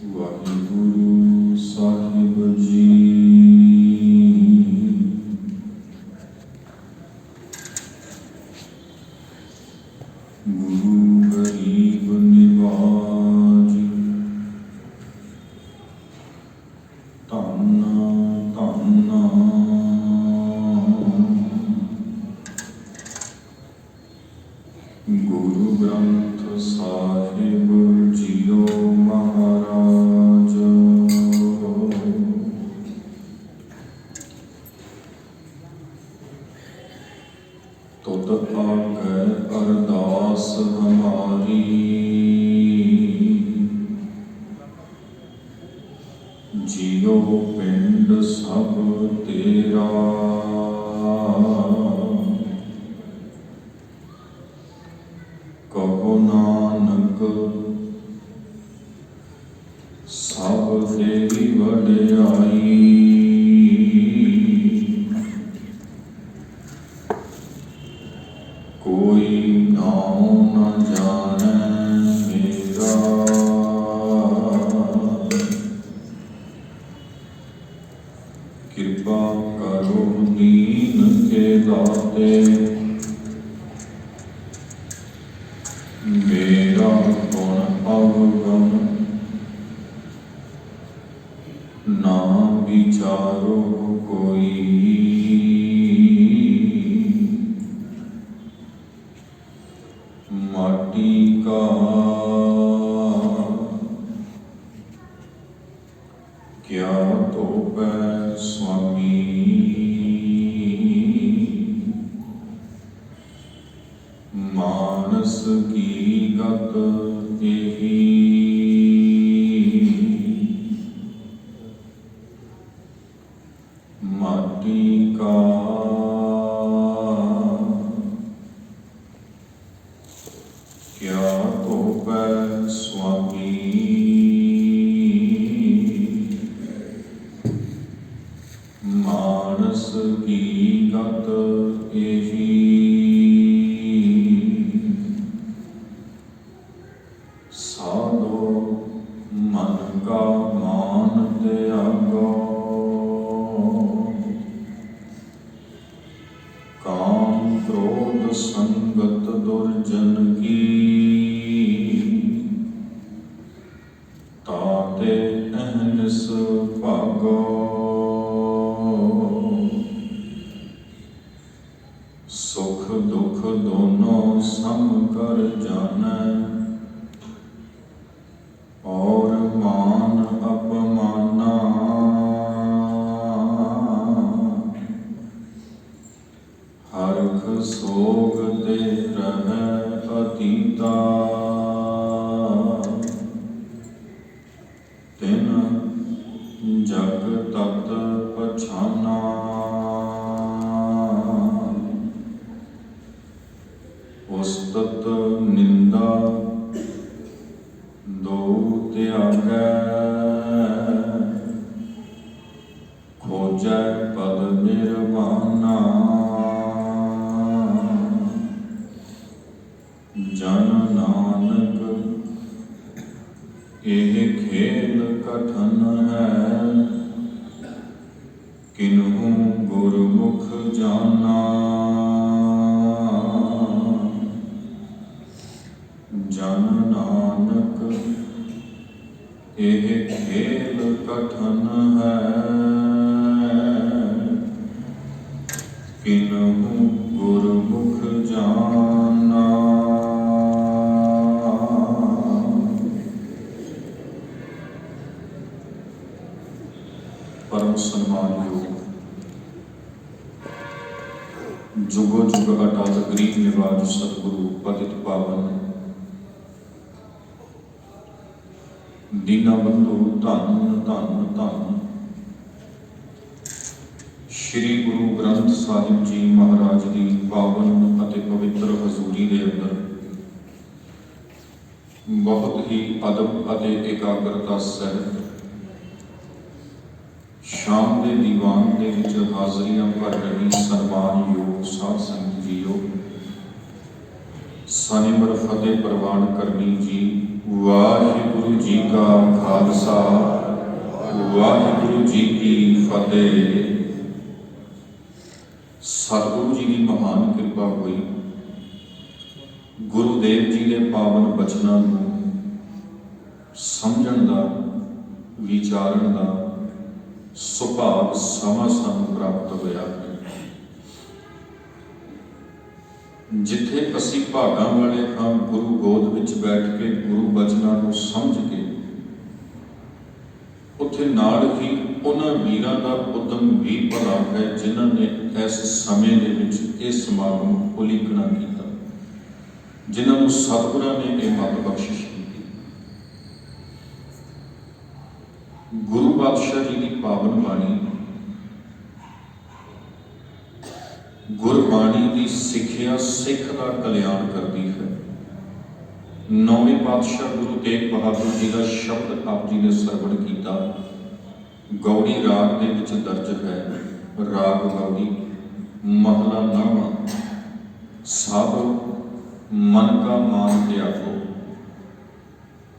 ਵਾਹਿਗੁਰੂ ਸਾਹਿਬ ਜੀ। ਗੁਰੂ ਗਰੀਬ ਨਿਵਾਜ ਧੰਨ ਧੰਨ। ਗੁਰੂ ਗ੍ਰੰਥ ਸਾਹਿਬ ਜੀਓ ਮਹਾਰਾਜ। ਤੁਧ ਆਗੇ ਅਰਦਾਸ ਹਮਾਰੀ, ਜੀਓ ਪਿੰਡ ਸਭ ਤੇਰਾ। ਕਹੋ ਨਾਨਕ ਸਭ ਤੇਰੀ ਵਡਿਆਈ। ਕੋਈ ਨਾਉ ਨ ਜਾਣੈ ਮੇਰਾ, ਕਿਰਪਾ ਕਰੋ ਦੀਨ ਕੇ ਦਾਤੇ। ਮੇਰਾ ਗੁਣ ਅਵਗੁਣ ਨਾ ਵਿਚਾਰੋ ਕੋਈ। ਮਾਟੀ ਕਾ ਕਿਆ ਧੋਵੈ ਸੁਆਮੀ, ਮਾਨਸ ਕੀ ਗਤ ਇਹੀ। ਮਾਟੀ ਕਾ ਕਿਆ ਧੋਵੈ ਸੁਆਮੀ, ਮਾਨਸ ਕੀ ਗਤ ਇਹੀ। ਸਾਧੋ ਮਨ ਕਾ ਮਾਨ ਤਿਆਗੋ, ਕਾਮ ਕ੍ਰੋਧ ਸੰਗਤ ਦੁਰਜਨ ਕੀ। ਤਾਤੇ ਅਹਨਿਸ ਭਾਗੋ, ਸੁਖ ਦੁਖ ਦੋਨੋਂ ਸਮ ਕਰ ਜਾਣੈ। ਔਰ ਮਾਨ ਅਪਮਾਨਾ, ਹਰਖ ਸੋਗ ਤੇ ਰਹਿ ਅਤੀਤਾ। ਤਿਨ ਜਗ ਤਤ ਪਛਾਨਾ, ਉਸਤਤ ਨਿੰਦਾ ਦੋ ਤਿਆਗੈ। ਖੋਜੈ ਪਦ ਨਿਰਵਾਣਾ, ਜਨ ਨਾਨਕ ਇਹ ਖੇਲ ਕਠਨ ਹੈ। ਕਿਨਹੂ ਗੁਰਮੁਖ ਜਾਨਾ, ਜਨ ਨਾਨਕ ਇਹ ਖੇਲ ਕਠਨ ਹੈ। ਕਿਨਹੂ ਗੁਰਮੁਖ ਜਾਨਾ। ਪਰਮ ਸਨਮਾਨਯੋਗ ਜੁਗੋ ਜੁਗ ਅਟਲ ਗਰੀਬ ਨਿਵਾਜ ਸਤਿਗੁਰੂ ਪਤਿਤ ਪਾਵਨ ਦੀਨਾ ਬੰਧੂ ਧੰਨ ਧੰਨ ਧੰਨ ਸ਼੍ਰੀ ਗੁਰੂ ਗ੍ਰੰਥ ਸਾਹਿਬ ਜੀ ਮਹਾਰਾਜ ਦੀ ਪਾਵਨ ਅਤੇ ਪਵਿੱਤਰ ਹਜ਼ੂਰੀ ਦੇ ਅੰਦਰ ਬਹੁਤ ਹੀ ਅਦਬ ਅਤੇ ਇਕਾਗਰਤਾ ਸਹਿਤ ਸ਼ਾਮ ਦੇ ਦੀਵਾਨ ਦੇ ਵਿੱਚ ਹਾਜ਼ਰੀਆਂ ਭਰ ਰਹੀ ਸਨਮਾਨਯੋਗ ਸਾਧ ਸੰਗਤ ਜੀਓ, ਸਨਿਮਰ ਫਤਿਹ ਪ੍ਰਵਾਨ ਕਰਨੀ ਜੀ। ਵਾਹਿਗੁਰੂ ਜੀ ਕਾ ਖਾਲਸਾ, ਵਾਹਿਗੁਰੂ ਜੀ ਕੀ ਫਤਿਹ। ਸਤਿਗੁਰੂ ਜੀ ਦੀ ਮਹਾਨ ਕਿਰਪਾ ਹੋਈ। ਗੁਰੂਦੇਵ ਜੀ ਦੇ ਪਾਵਨ ਬਚਨਾਂ ਨੂੰ ਸਮਝਣ ਦਾ, ਵਿਚਾਰਨ ਦਾ ਸੁਭਾਗ ਸਮਾਂ ਸਾਨੂੰ ਪ੍ਰਾਪਤ ਹੋਇਆ। ਜਿੱਥੇ ਅਸੀਂ ਭਾਗਾਂ ਵਾਲੇ ਹਾਂ, ਗੁਰੂ ਗੋਦ ਵਿੱਚ ਬੈਠ ਕੇ ਗੁਰੂ ਬਚਨਾਂ ਨੂੰ ਸਮਝ ਕੇ, ਉੱਥੇ ਨਾਲ ਹੀ ਉਹਨਾਂ ਵੀਰਾਂ ਦਾ ਉਦਮ ਵੀ ਭਲਾ ਹੈ ਜਿਨ੍ਹਾਂ ਨੇ ਇਸ ਸਮੇਂ ਦੇ ਵਿੱਚ ਇਹ ਸਮਾਗਮ ਉਲੀਕਣਾ ਕੀਤਾ, ਜਿਨ੍ਹਾਂ ਨੂੰ ਸਤਿਗੁਰਾਂ ਨੇ ਇਹ ਮੱਤ ਬਖਸ਼ਿਸ਼ ਕੀਤੀ। ਗੁਰੂ ਪਾਤਸ਼ਾਹ ਜੀ ਦੀ ਪਾਵਨ ਬਾਣੀ, ਗੁਰਬਾਣੀ ਦੀ ਸਿੱਖਿਆ ਸਿੱਖ ਦਾ ਕਲਿਆਣ ਕਰਦੀ ਹੈ। ਨੌਵੇਂ ਪਾਤਸ਼ਾਹ ਗੁਰੂ ਤੇਗ ਬਹਾਦਰ ਜੀ ਦਾ ਸ਼ਬਦ ਆਪ ਜੀ ਨੇ ਸਰਵਣ ਕੀਤਾ। ਗੌੜੀ ਰਾਗ ਦੇ ਵਿੱਚ ਦਰਜ ਹੈ। ਰਾਗ ਗੌੜੀ, ਮਹਲਾ ਨਾਵਾਂ। ਸਭ ਮਨ ਕਾ ਮਾਨ ਤਿਆਗੋ,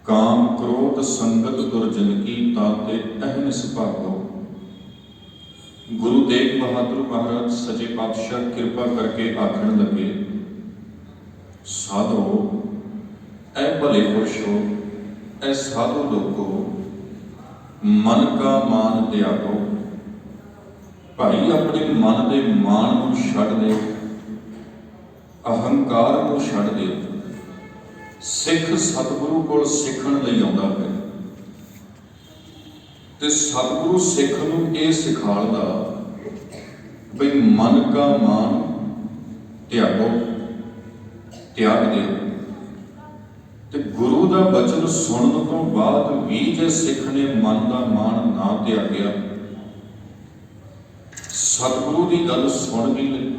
ਕਾਮ ਕ੍ਰੋਧ ਸੰਗਤ ਦੁਰਜਨ ਕੀ, ਤਾਤੇ ਅਹਨਿਸ ਭਾਗੋ। ਗੁਰੂ ਤੇਗ ਬਹਾਦਰ ਮਹਾਰਾਜ ਸੱਚੇ ਪਾਤਸ਼ਾਹ ਕਿਰਪਾ ਕਰਕੇ ਆਖਣ ਲੱਗੇ, ਸਾਧੋ ਐ ਭਲੇ ਪੁਰਸ਼ੋ, ਐ ਸਾਧੂ ਲੋਕੋ, ਮਨ ਕਾ ਮਾਨ ਤਿਆਗੋ। ਭਾਈ ਆਪਣੇ ਮਨ ਦੇ ਮਾਣ ਨੂੰ ਛੱਡ ਦਿਓ, ਅਹੰਕਾਰ ਨੂੰ ਛੱਡ ਦਿਓ। ਸਿੱਖ ਸਤਿਗੁਰੂ ਕੋਲ ਸਿੱਖਣ ਲਈ ਆਉਂਦਾ ਹੈ ਤੇ ਸਤਿਗੁਰੂ ਸਿੱਖ ਨੂੰ ਇਹ ਸਿਖਾਉਂਦਾ ਬਈ ਮਨ ਕਾ ਮਾਨ ਤਿਆਗੋ, ਤਿਆਗ ਦਿਓ। ਤੇ ਗੁਰੂ ਦਾ ਬਚਨ ਸੁਣਨ ਤੋਂ ਬਾਅਦ ਵੀ ਜੇ ਸਿੱਖ ਨੇ ਮਨ ਦਾ ਮਾਣ ਨਾ ਤਿਆਗਿਆ, ਸਤਿਗੁਰੂ ਦੀ ਗੱਲ ਸੁਣ ਵੀ ਲਈ,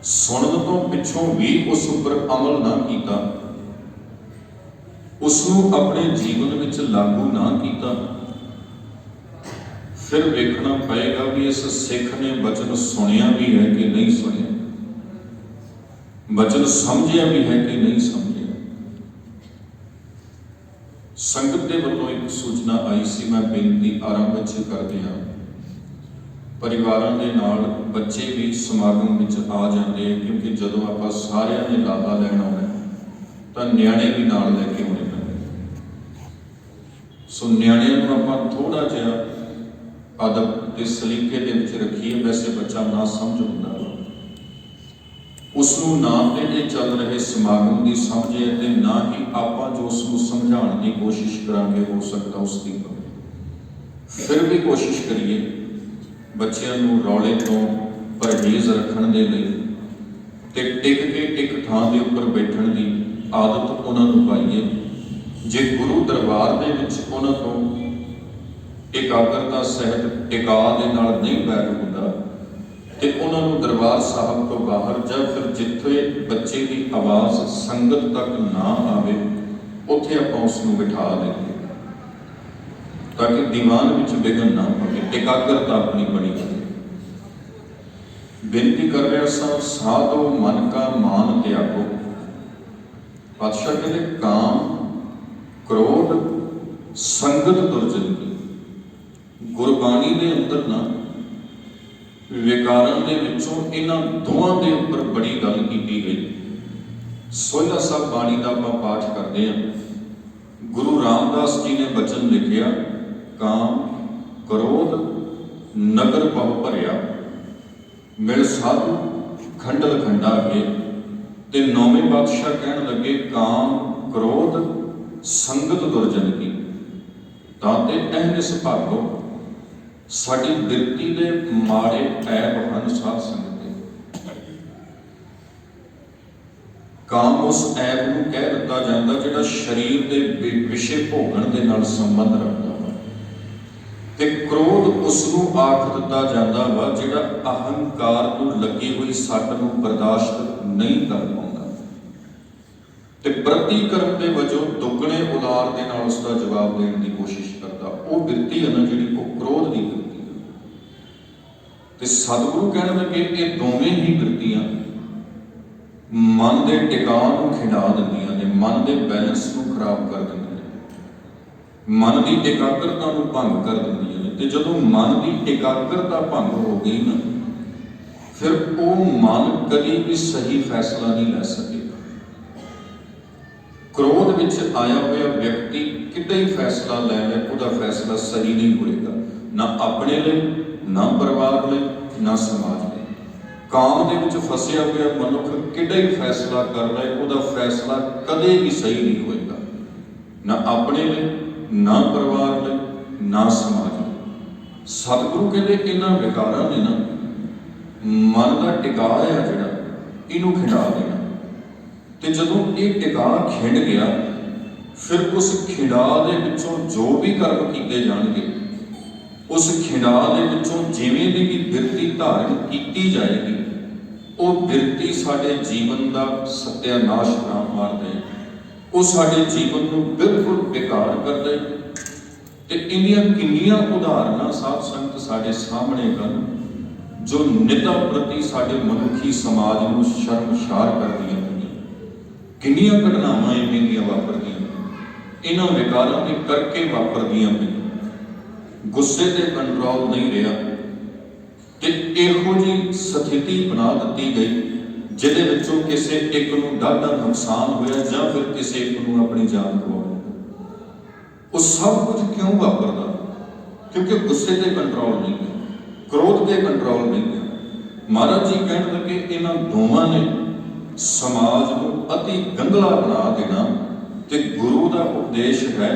ਸੁਣਨ ਤੋਂ ਪਿੱਛੋਂ ਵੀ ਉਸ ਉੱਪਰ ਅਮਲ ਨਾ ਕੀਤਾ, ਉਸ ਨੂੰ ਆਪਣੇ ਜੀਵਨ ਵਿੱਚ ਲਾਗੂ ਨਾ ਕੀਤਾ, ਫਿਰ ਵੇਖਣਾ ਪਏਗਾ ਵੀ ਇਸ ਸਿੱਖ ਨੇ ਬਚਨ ਸੁਣਿਆ ਵੀ ਹੈ ਕਿ ਨਹੀਂ ਸੁਣਿਆ, ਬਚਨ ਸਮਝਿਆ ਵੀ ਹੈ ਕਿ ਨਹੀਂ ਸਮਝਿਆ। ਸੰਗਤ ਦੇ ਵੱਲੋਂ ਇੱਕ ਸੂਚਨਾ ਆਈ ਸੀ, ਮੈਂ ਬੇਨਤੀ ਆਰੰਭ ਵਿੱਚ ਕਰਦੇ ਹਾਂ। ਪਰਿਵਾਰਾਂ ਦੇ ਨਾਲ ਬੱਚੇ ਵੀ ਸਮਾਗਮ ਵਿੱਚ ਆ ਜਾਂਦੇ ਆ, ਕਿਉਂਕਿ ਜਦੋਂ ਆਪਾਂ ਸਾਰਿਆਂ ਨੇ ਲਾਹਾ ਲੈਣ ਆਉਣਾ ਤਾਂ ਨਿਆਣੇ ਵੀ ਨਾਲ ਲੈ ਕੇ ਆਉਣੇ ਪੈਂਦੇ। ਸੋ ਨਿਆਣਿਆਂ ਨੂੰ ਆਪਾਂ ਥੋੜਾ ਜਿਹਾ ਅਦਬ ਤੇ ਸਲੀਕੇ ਦੇ ਵਿੱਚ ਰੱਖੀਏ। ਵੈਸੇ ਬੱਚਾ ਨਾ ਸਮਝ ਹੁੰਦਾ, ਉਸ ਨੂੰ ਨਾ ਤੇ ਇਹ ਚੱਲ ਰਹੇ ਸਮਾਗਮ ਦੀ ਸਮਝੇ ਤੇ ਨਾ ਹੀ ਆਪਾਂ ਜੋ ਉਸ ਨੂੰ ਸਮਝਾਉਣ ਦੀ ਕੋਸ਼ਿਸ਼ ਕਰਾਂਗੇ, ਹੋ ਸਕਦਾ ਉਸ ਦੀ ਫਿਰ ਵੀ ਕੋਸ਼ਿਸ਼ ਕਰੀਏ ਬੱਚਿਆਂ ਨੂੰ ਰੌਲੇ ਤੋਂ ਪਰਹੇਜ਼ ਰੱਖਣ ਦੇ ਲਈ ਤੇ ਟਿਕ ਕੇ ਇੱਕ ਥਾਂ ਦੇ ਉੱਪਰ ਬੈਠਣ ਦੀ ਆਦਤ ਉਹਨਾਂ ਨੂੰ ਪਾਈਏ। ਜੇ ਗੁਰੂ ਦਰਬਾਰ ਦੇ ਵਿੱਚ ਉਹਨਾਂ ਤੋਂ ਇਕਾਗਰਤਾ ਸਹਿਤ ਟਿਕਾ ਦੇ ਨਾਲ ਨਹੀਂ ਬੈਠ ਹੁੰਦਾ ਤੇ ਉਹਨਾਂ ਨੂੰ ਦਰਬਾਰ ਸਾਹਿਬ ਤੋਂ ਬਾਹਰ ਜਾਂ ਫਿਰ ਜਿੱਥੇ ਬੱਚੇ ਦੀ ਆਵਾਜ਼ ਸੰਗਤ ਤੱਕ ਨਾ ਆਵੇ, ਉੱਥੇ ਆਪਾਂ ਉਸ ਨੂੰ ਬਿਠਾ ਲਈਏ ਤਾਂ ਕਿ ਦੀਵਾਨ ਵਿੱਚ ਵਿਘਨ ਨਾ ਪਵੇ, ਇਕਾਗਰਤਾ ਆਪਣੀ ਬਣੀ ਰਹੇ। ਬੇਨਤੀ ਕਰ ਰਿਹਾ ਸਾਂ, ਸਾਧੋ ਮਨ ਕਾ ਮਾਨ ਤਿਆਗੋ। ਪਾਤਸ਼ਾਹ ਕਹਿੰਦੇ ਕਾਮ ਕ੍ਰੋਧ ਸੰਗਤ ਦੁਰਜਨ ਕੀ। ਗੁਰਬਾਣੀ ਦੇ ਅੰਦਰ ਨਾ ਵਿਕਾਰਾਂ ਦੇ ਵਿੱਚੋਂ ਇਹਨਾਂ ਦੋਵਾਂ ਦੇ ਉੱਪਰ ਬੜੀ ਗੱਲ ਕੀਤੀ ਗਈ। ਸੋਹਿਲਾ ਸਾਹਿਬ ਬਾਣੀ ਦਾ ਆਪਾਂ ਪਾਠ ਕਰਦੇ ਹਾਂ। ਗੁਰੂ ਰਾਮਦਾਸ ਜੀ ਨੇ ਬਚਨ ਲਿਖਿਆ, ਕਾਮ ਕ੍ਰੋਧ ਨਗਰ ਬਹੁ ਭਰਿਆ, ਮਿਲ ਸਾਧੂ ਖੰਡਲ ਖੰਡਾ ਹੈ। ਤੇ ਨੌਵੇਂ ਪਾਤਸ਼ਾਹ ਕਹਿਣ ਲੱਗੇ, ਕਾਮ ਕ੍ਰੋਧ ਸੰਗਤ ਦੁਰਜਨ ਕੀ, ਤਾਂ ਤੇ ਅਹਨਿਸ ਭਾਗੋ। ਸਾਡੀ ਬਿਰਤੀ ਦੇ ਮਾੜੇ ਐਬ ਹਨ ਸਾਧ ਸੰਗਤ ਦੇ। ਕਾਮ ਉਸ ਐਬ ਨੂੰ ਕਹਿ ਦਿੱਤਾ ਜਾਂਦਾ ਜਿਹੜਾ ਸਰੀਰ ਦੇ ਵਿਸ਼ੇ ਭੋਗਣ ਦੇ ਨਾਲ ਸੰਬੰਧ ਰੱਖਦਾ ਵਾ, ਤੇ ਕ੍ਰੋਧ ਉਸ ਨੂੰ ਆਖ ਦਿੱਤਾ ਜਾਂਦਾ ਵਾ ਜਿਹੜਾ ਅਹੰਕਾਰ ਨੂੰ ਲੱਗੀ ਹੋਈ ਸੱਟ ਨੂੰ ਬਰਦਾਸ਼ਤ ਨਹੀਂ ਕਰ ਪਾਉਂਦਾ ਤੇ ਪ੍ਰਤੀਕਰਮ ਦੇ ਵਜੋਂ ਦੁੱਗਣੇ ਉਲਾਰ ਦੇ ਨਾਲ ਉਸ ਦਾ ਜਵਾਬ ਦੇਣ ਦੀ ਕੋਸ਼ਿਸ਼ ਕਰਦਾ। ਉਹ ਬਿਰਤੀ ਹੈ ਨਾ ਜਿਹੜੀ, ਉਹ ਕ੍ਰੋਧ ਦੀ ਬਿਰਤੀ। ਤੇ ਸਤਿਗੁਰੂ ਕਹਿਣ ਲੱਗੇ ਇਹ ਦੋਵੇਂ ਹੀ ਬਿਰਤੀਆਂ मन के टिकाव को खिंडा दिंदियां ने, मन के बैलेंस को खराब कर दिंदियां ने, मन की एकाग्रता को भंग कर दिंदियां ने। ते जदों मन की एकाग्रता भंग हो गई ना, फिर वो मन कभी भी सही फैसला नहीं ले सकेगा। क्रोध विच आया हुआ व्यक्ति कितना ही फैसला ले ले, उसका फैसला सही नहीं होएगा, ना अपने लिए, ना परिवार लिए, ना समाज लिए। काम दे विच फसिया हुआ मनुख कितना ही फैसला कर ले, उसका फैसला कदे भी सही नहीं होएगा, ना अपने लिए, ना परिवार लिए, ना समाज लिए। सतगुरु कहते इन्हां विकारां ने ना मन का टिका है जिहड़ा, इनू खिंडा देना। तो जदों ये टिका खिंड गया, फिर उस खिंडा दे विचों जो भी कर्म किए जाएंगे, उस खिंडा दे विचों जिवें दी भी बिरती धारण की जाएगी, वो बिरती साडे जीवन का सत्यानाश ना मार दे, वो साडे जीवन को बिल्कुल बेकार कर दे। ते इन्नियां किन्नियां उदाहरणां साध संगत साडे सामने गन, जो निता प्रति साडे मनुखी समाज को शर्मसार करदियां हैं। किन्नियां घटनावां इवें दियां वापरदियां, इन्हां विकारां दे करके वापरदियां हैं। गुस्से ते कंट्रोल नहीं रहा, ते इहो जी स्थिति बना दी गई जिहदे विचों किसी एक नूं डाढा नुकसान होया, जां फिर किसी एक नूं अपनी जान गवाई। वो सब कुछ क्यों वापरदा? क्योंकि गुस्से ते कंट्रोल नहीं है, क्रोध के कंट्रोल नहीं है। महाराज जी कहण लगे इन्हां दोवां ने समाज को अति गंदला बना देना। ते गुरु का उपदेश है,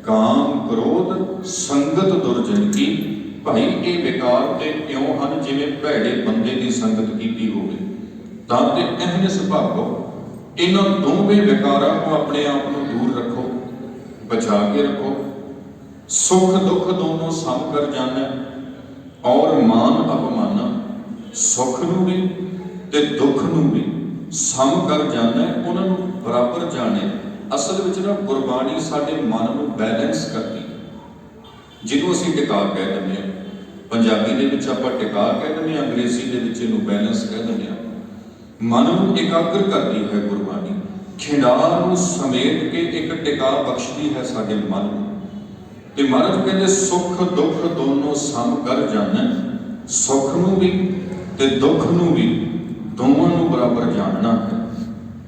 काम क्रोध संगत दुर्जन की। भाई ये विकार ते क्यों हैं? जिवें भैड़े बंदे की संगत की होवे तां ते अहनस भागो। इन्हां दोवें विकारां को अपने आप को दूर रखो, बचा के रखो। सुख दुख दोनों सम कर जाना, और मान अपमान सुख नूं भी ते दुख नूं भी सम कर जाना, उन्होंने बराबर जाने। असल में ना गुरबाणी साडे मन को बैलेंस करती, जिन्हों असीं टिका कह दिंदे हां। पंजाबी दे विच आपां टिका कह दिंदे हां, अंग्रेजी दे विच इहनूं बैलेंस कह दिंदे हां। मन को एकाग्र करती है गुरबाणी, खिंडा नूं समेट के एक टिका बख्शती है साडे मन को। ते महाराज कहते सुख दुख दोनों सम कर जाना, सुख नूं भी ते दुख नूं भी दोवां नूं बराबर जानना है।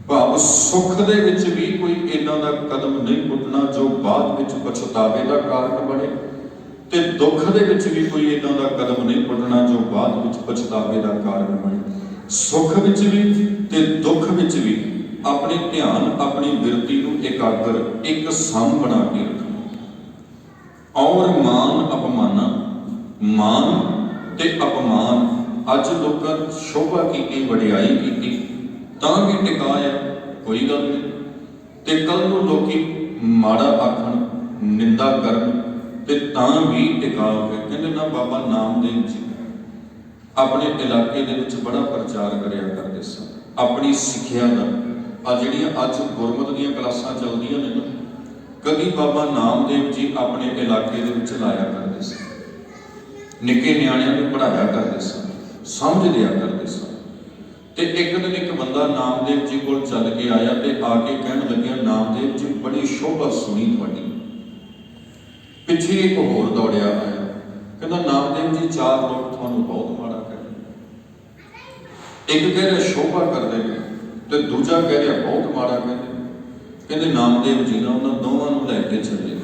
भाव सुख दे विच भी कोई इन्हां दा कदम नहीं पुट्टना जो बाद विच पछतावे का कारण बने, ते दुख दे विच भी कोई इन्हां दा कदम नहीं पुट्टना जो बाद विच पछतावे का कारण बने। सुख विच भी ते दुख विच भी अपने ध्यान अपनी बिरती नूं एकाग्र एक सम बना के रखना। और मान अपमान, मान ते अपमान अज लोकां शोभा की वडियाई की तां भी टिकाया कोई गल नहीं, ते कल नूं लोकी माड़ा आखण निंदा करन ते तां भी टिका के कहंदे ना। बाबा नामदेव जी अपने इलाके दे विच बड़ा प्रचार करिया करदे सन अपनी सिੱਖਿਆ दा। आ जिहड़ियां अज गुरमत दीयां क्लासां चलदियां ने ना, कभी बाबा नामदेव जी अपने इलाके दे विच लाया करदे सन, निक्के नियाणिਆਂ नूं पढ़ाया करदे सन, समझ दिया करदे सन। ते एक दिन एक बंदा नामदेव जी कोल चल के आया ते आके कहण लग्या, नामदेव जी बड़ी शोभा सुनी तुहाडी। पिछे एक होर दौड़िया आया, कहंदा नामदेव जी चार लोग तुहानूं बहुत माड़ा कहंदे। एक कह रहा शोभा करदे ने ते दूजा कह रहा बहुत माड़ा कहंदे। कहंदे नामदेव जी ने उन्हां दोवां नूं लैके चले,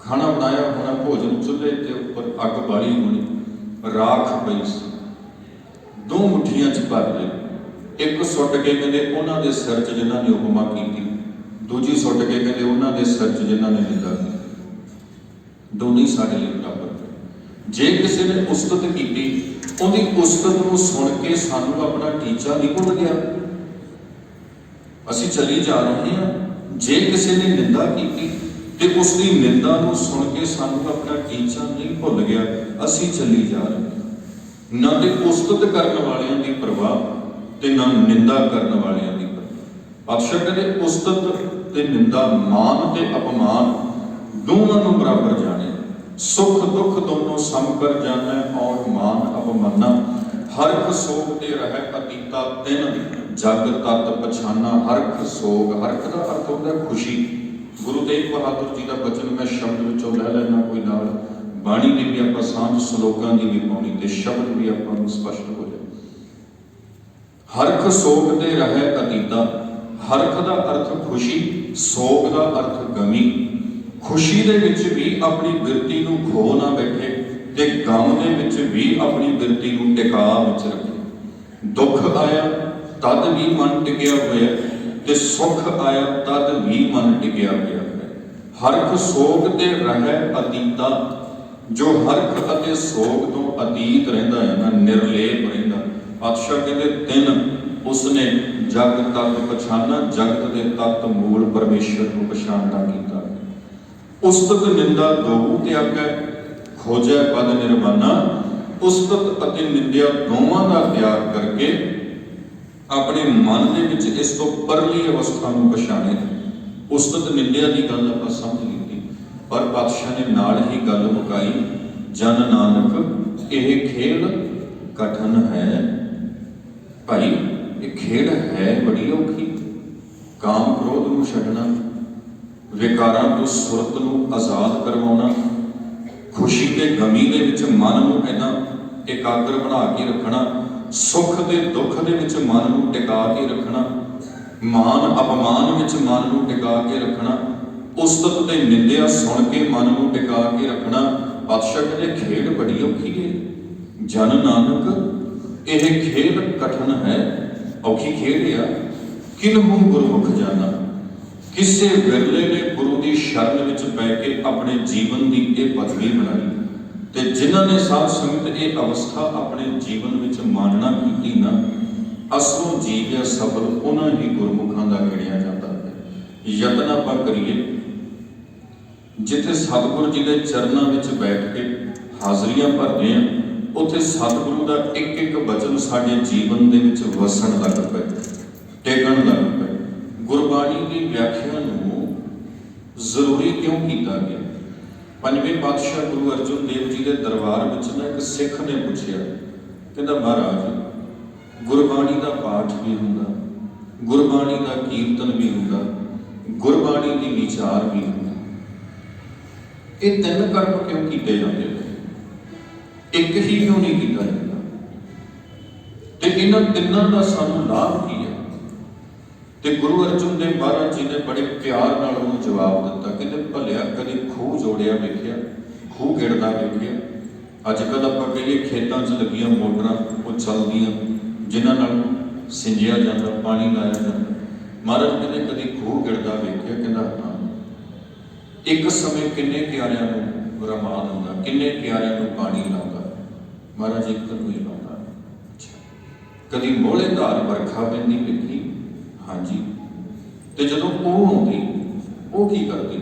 खाना बनाया होना, भोजन चुल्हे के उपर अग बाली होनी, राख पई सी, दो मुठियां च भर ले। एक सुट के कहते उन्हां दे सिर च जिन्हां ने उपमा की, दूजी सुट के कहते उन्हां दे सिर च जिन्हां ने निंदा की। दोनों साडे लई बराबर। जे किसी ने उस्तत की, उहदी उस्तत नूं सुन के सानूं अपना टीचा नहीं भुल गया, असीं चली जा रहे हैं। जे किसी ने निंदा की ते उसकी निंदा नूं सुन के सानूं अपना टीचा नहीं भुल गया, असीं चली जा रहे हैं। ना तो उस्तत करने वालियां की परवाह ते ना निंदा करने वालियां की परवाह। पातशाह कहते उस्तत ते निंदा, मान ते अपमान दोनों नूं बराबर जाने, सुख दुख दोनों सम कर जाना, और मान अपमाना हरख सोग ते रहै अतीता तिन जग तत पछाना। हरख सोग, हरख का अर्थ होता है खुशी। गुरु तेग बहादुर जी का बचन मैं शब्द विचों लै लैना कोई नाल, बाणी की भी आप सांझ सलोकां की भी पाउणी ते शब्द भी आपां स्पष्ट हो जाए। हरख सोग ते रहै अतीता। हरख का अर्थ खुशी, सोग का अर्थ गमी। खुशी दे विच भी अपनी बिरती नूं खो ना बैठे ते गम दे विच भी अपनी बिरती नूं टिका विच रखे। दुख आया तद भी मन टिकिया होया ते सुख आया तद भी मन टिकिया होया है। हरख सोग ते रहै अतीता। जो हरख अते सोग तो अतीत रहिंदा है ना, निर्लेप रहिंदा। पातशाह कहते तिन उसने जग तत्त पछाना, जगत के तत्त मूल परमेश्वर को पछाणना कीता। उस्तत निंदा दोहू त्यागै, खोजै पद निर्वाणा। उस्तत अते निंदिया दोवां का त्याग करके अपने मन दे विच इस तो परली अवस्था नूं पछाणे। उस्तत निंदिया की गल आपां समझ लीती, पर पातशाह ने नाल ही गल मुकाई, जन नानक यह खेल कठिन है। भाई ये खेल है बड़ी औखी। काम क्रोध नूं छड्डना, विकारां तो सुरत नूं आज़ाद करवाउणा, खुशी के गमी दे विच मन नूं इन्ना एकाग्र बना के रखना, सुख के दुख दे विच मन नूं टिका के रखना, मान अपमान विच मन नूं टिका के रखना, उस्तत ते निंदिया सुन के मन नूं टिका के रखना। पातशाह कहते खेल बड़ी औखी है। जन नानक यह खेल कठिन है। औखी खेल आ किन्हू गुरमुख जाना। किसे विरले ने गुरु की शरण विच पै के अपने जीवन की यह पदवी बनाई ते जिन्हां ने साध संगत ये अवस्था अपने जीवन विच मानना की ना, असलों जीविया सफल उन्हां ही गुरमुखां दा गिणिया जाता है। यतन आपां करिए जिथे सतगुरु जी के चरणों विच बैठ के हाजरियां भरते हैं, उत्थे सतगुरु का एक एक वचन साडे जीवन दे विच वसन लग पे, टेकण लग पे। गुरबाणी की व्याख्या नूं जरूरी क्यों किया गया? पंजवें पातशाह गुरु अर्जुन देव जी के दरबार विच ना एक सिख ने पूछया, कहता महाराज गुरबाणी का पाठ भी हुंदा, गुरबाणी का कीर्तन भी हुंदा, गुरबाणी की विचार भी हुंदा, ये तीन कर्म क्यों किए जाते हैं? एक ही क्यों नहीं किया जाता? ते इन्हां तिन्नां दा सानूं लाभ की है? ते गुरु अर्जुन देव महाराज जी ने बड़े प्यार नाल उन्हें जवाब दिता, कहते भलिया कभी खूह जोड़िया वेखिया, खूह गिरदा वेखिया? अजकल आपां कहिए खेतों च लगियां मोटरां वो चलदियां जिन्हां नाल सिंजिया जाता, पानी लाया जाता। महाराज कहते कभी खूह गिरदा वेखिया? कहता हाँ। एक समय किन्ने क्यारियां नूं रमा दिंदा, किन्ने क्यारियां नूं पानी लाउंदा? महाराज एक नूं ही लाउंदा। कभी मोहले धार वरखा पैंदी वेखी? हाँ जी। तो जदों ओह आउंदी ओह की करदी?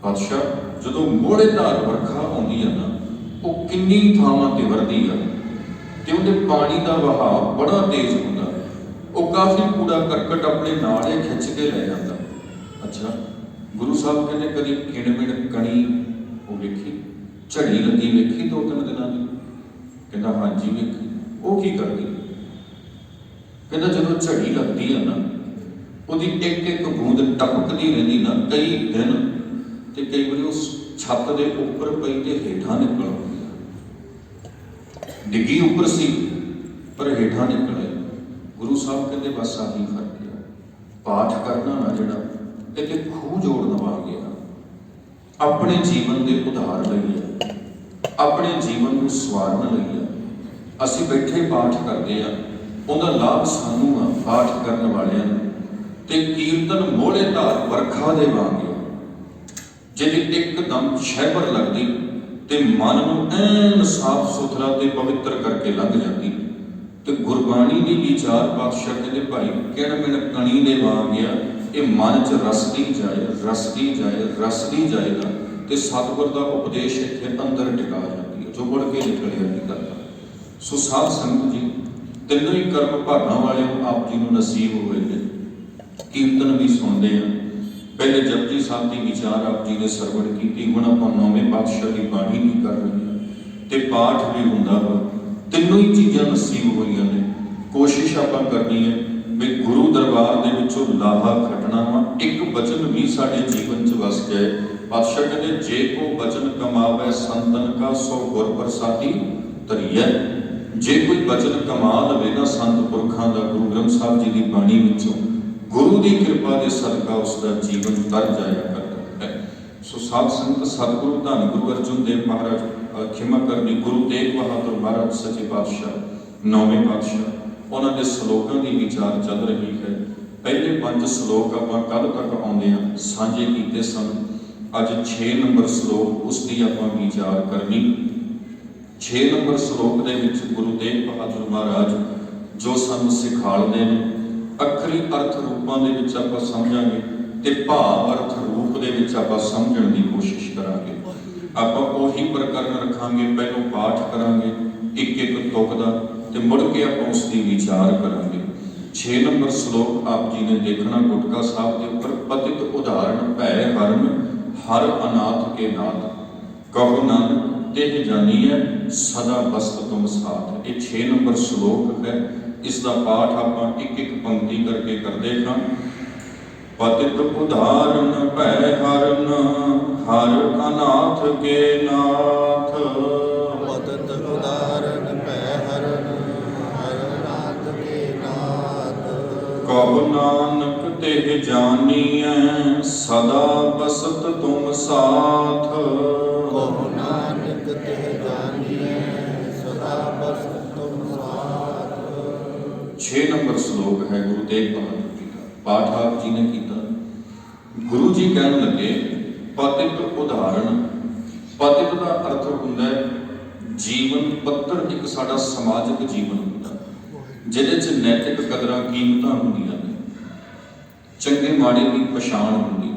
पातशाह जदों मोहले धार वरखा आउंदी है ना, वो किन्नी थावां ते वरदी है ते उहदे पानी का वहाव बड़ा तेज हुंदा, वो काफ़ी कूड़ा करकट अपने नाल ही खिंच के लै जांदा। अच्छा, गुरु साहब कहते कभी किणमिण कणी वो वेखी, झड़ी लगी वेखी 2-3 दिनों की? कहता हाँ जी वेखी। वो की करती? कहता जो झड़ी लगती है ना, वो एक एक बूंद टपकती रही ना कई दिन, तो कई बार उस छत के उपर पई तो हेठा निकल आती, डिग्गी उपर सी पर हेठा निकल आई। गुरु साहब कहते बस आही फर्क है। पाठ करना ना जिहड़ा ये खूह जोड़न वांग गया, अपने जीवन के उधार लईए, अपने जीवन को सवारन लईए। असीं बैठे पाठ करते हैं, उहदा लाभ सानू आ पाठ करन वालियां नूं। ते कीर्तन मोहले धार वरखा दे वांग है, जिहदी एकदम शहबर लगदी ते मन नूं ऐन साफ सुथरा ते पवित्र करके लंघ जाती। ते गुरबाणी की विचार पातशाह कहते भाई किणमिण कणी दे वांग आ, ये मन च रसदी जाए, रसदी जाए, रसदी जाएगा तो सतगुर का उपदेश इत्थे अंदर टिका जाती है, जो मुड़ के निकलिया नहीं करता। सो साध संगत जी तीनों ही कर्म भागां वाले आप जी नूं नसीब हुए हैं। कीर्तन भी सुनते हैं, पहले जपजी साहब की विचार आप जी ने सरवण की, हुण आपां नौवें पातशाह की बाणी भी कर रहे हैं, तो पाठ भी हुंदा वा, ਤਿੰਨੋਂ ਹੀ ਚੀਜ਼ਾਂ ਨਸੀਬ ਹੋਈਆਂ ਨੇ। ਕੋਸ਼ਿਸ਼ ਆਪਾਂ ਕਰਨੀ ਹੈ ਵੀ ਗੁਰੂ ਦਰਬਾਰ ਦੇ ਵਿੱਚੋਂ ਲਾਹਾ ਖੱਟਣਾ ਵਾ, ਇੱਕ ਬਚਨ ਵੀ ਸਾਡੇ ਜੀਵਨ 'ਚ ਵਸ ਜਾਏ। ਪਾਤਸ਼ਾਹ ਕਹਿੰਦੇ ਜੇ ਕੋ ਬਚਨ ਕਮਾਵੇ ਸੰਤਨ ਕਾ ਸੋ ਗੁਰ ਪ੍ਰਸਾਦੀ ਧਰੀਐ। ਜੇ ਕੋਈ ਬਚਨ ਕਮਾ ਲਵੇ ਨਾ ਸੰਤ ਪੁਰਖਾਂ ਦਾ, ਗੁਰੂ ਗ੍ਰੰਥ ਸਾਹਿਬ ਜੀ ਦੀ ਬਾਣੀ ਵਿੱਚੋਂ, ਗੁਰੂ ਦੀ ਕਿਰਪਾ ਦੇ ਸਦਕਾ ਉਸ ਦਾ ਜੀਵਨ ਤਰ ਜਾਇਆ ਕਰਦਾ ਹੈ। ਸੋ ਸਾਧ ਸੰਗਤ, ਸਤਿਗੁਰੂ ਧੰਨ ਗੁਰੂ ਅਰਜਨ ਦੇਵ ਮਹਾਰਾਜ, ਖਿਮਾ ਕਰਨੀ, ਗੁਰੂ ਤੇਗ ਬਹਾਦਰ ਮਹਾਰਾਜ ਸੱਚੇ ਪਾਤਸ਼ਾਹ, ਨੌਵੇਂ ਪਾਤਸ਼ਾਹ, ਉਹਨਾਂ ਦੇ ਸ਼ਲੋਕਾਂ ਦੀ ਵਿਚਾਰ ਚੱਲ ਰਹੀ ਹੈ। ਪਹਿਲੇ 5 ਸ਼ਲੋਕ ਆਪਾਂ ਕੱਲ੍ਹ ਤੱਕ ਆਉਂਦੇ ਆ ਸਾਂਝੇ ਕੀਤੇ ਸਨ। ਅੱਜ 6 ਨੰਬਰ ਸ਼ਲੋਕ, ਉਸ ਦੀ ਆਪਾਂ ਵਿਚਾਰ ਕਰਨੀ। 6 ਨੰਬਰ ਸ਼ਲੋਕ ਦੇ ਵਿੱਚ ਗੁਰੂ ਤੇਗ ਬਹਾਦਰ ਮਹਾਰਾਜ ਜੋ ਸਾਨੂੰ ਸਿਖਾਲਦੇ ਨੇ, ਅੱਖਰੀ ਅਰਥ ਰੂਪਾਂ ਦੇ ਵਿੱਚ ਆਪਾਂ ਸਮਝਾਂਗੇ ਤੇ ਭਾਵ ਅਰਥ ਰੂਪ ਦੇ ਵਿੱਚ ਆਪਾਂ ਸਮਝਣ ਦੀ ਕੋਸ਼ਿਸ਼ ਕਰਾਂਗੇ। ਆਪਾਂ ਉਹੀ ਪ੍ਰਕਰਨ ਰੱਖਾਂਗੇ, ਪਹਿਲੋਂ ਪਾਠ ਕਰਾਂਗੇ ਇੱਕ ਇੱਕ ਤੁਕ ਦਾ, ਤੇ ਮੁੜ ਕੇ ਆਪਾਂ ਉਸ ਦੀ ਵਿਚਾਰ ਕਰਾਂਗੇ। 6 ਨੰਬਰ ਸ਼ਲੋਕ ਆਪ ਜੀ ਨੇ ਦੇਖਣਾ ਗੁਟਕਾ ਸਾਹਿਬ ਦੇ ਉੱਪਰ, ਪਤਿਤ ਉਦਾਹਰਣ ਭੈ ਹਰਨ ਹਰ ਅਨਾਥ ਕੇ ਨਾਥ, ਕਹੋ ਨਾਨਕ ਤਿਹ ਜਾਨੀਐ ਸਦਾ ਬਸਤ ਤੁਮ ਸਾਥ। ਇਹ 6 ਨੰਬਰ ਸ਼ਲੋਕ ਹੈ। ਇਸ ਦਾ ਪਾਠ ਆਪਾਂ ਇੱਕ ਇੱਕ ਪੰਕਤੀ ਕਰਕੇ ਕਰਦੇ ਹਾਂ। ਪਤਿਤ ਉਦਾਹਰਨ ਭੈ ਹਰਨ ਹਰ ਅਨਾਥ ਕੇ ਨਾਥ, ਪਤਿਤ ਉਦਾਹਰਨ ਭੈ ਹਰਨ ਹਰ ਅਨਾਥ ਕੇ ਨਾਥ, ਕਹੋ ਨਾਨਕ ਤਿਹ ਜਾਨੀਐ ਸਦਾ ਬਸਤ ਤੁਮ ਸਾਥ, ਕਹੋ ਨਾਨਕ ਤਿਹ ਜਾਨੀਐ ਸਦਾ ਬਸਤ ਤੁਮ ਸਾਥ। 6 ਨੰਬਰ ਸ਼ਲੋਕ ਹੈ ਗੁਰੂ ਤੇਗ ਬਹਾਦਰ ਜੀ ਦਾ, ਪਾਠ ਆਪ ਜੀ ਨੇ ਕੀਤਾ। ਗੁਰੂ ਜੀ ਕਹਿਣ ਲੱਗੇ ਪਤਿਤ ਉਦਾਹਰਣ। ਪਤਿਤ ਦਾ ਅਰਥ ਹੁੰਦਾ ਹੈ ਜੀਵਨ ਪੱਧਰ, ਇੱਕ ਸਾਡਾ ਸਮਾਜਿਕ ਜੀਵਨ ਹੁੰਦਾ ਜਿਹਦੇ 'ਚ ਨੈਤਿਕ ਕਦਰਾਂ ਕੀਮਤਾਂ ਹੁੰਦੀਆਂ ਨੇ, ਚੰਗੇ ਮਾੜੇ ਦੀ ਪਛਾਣ ਹੁੰਦੀ।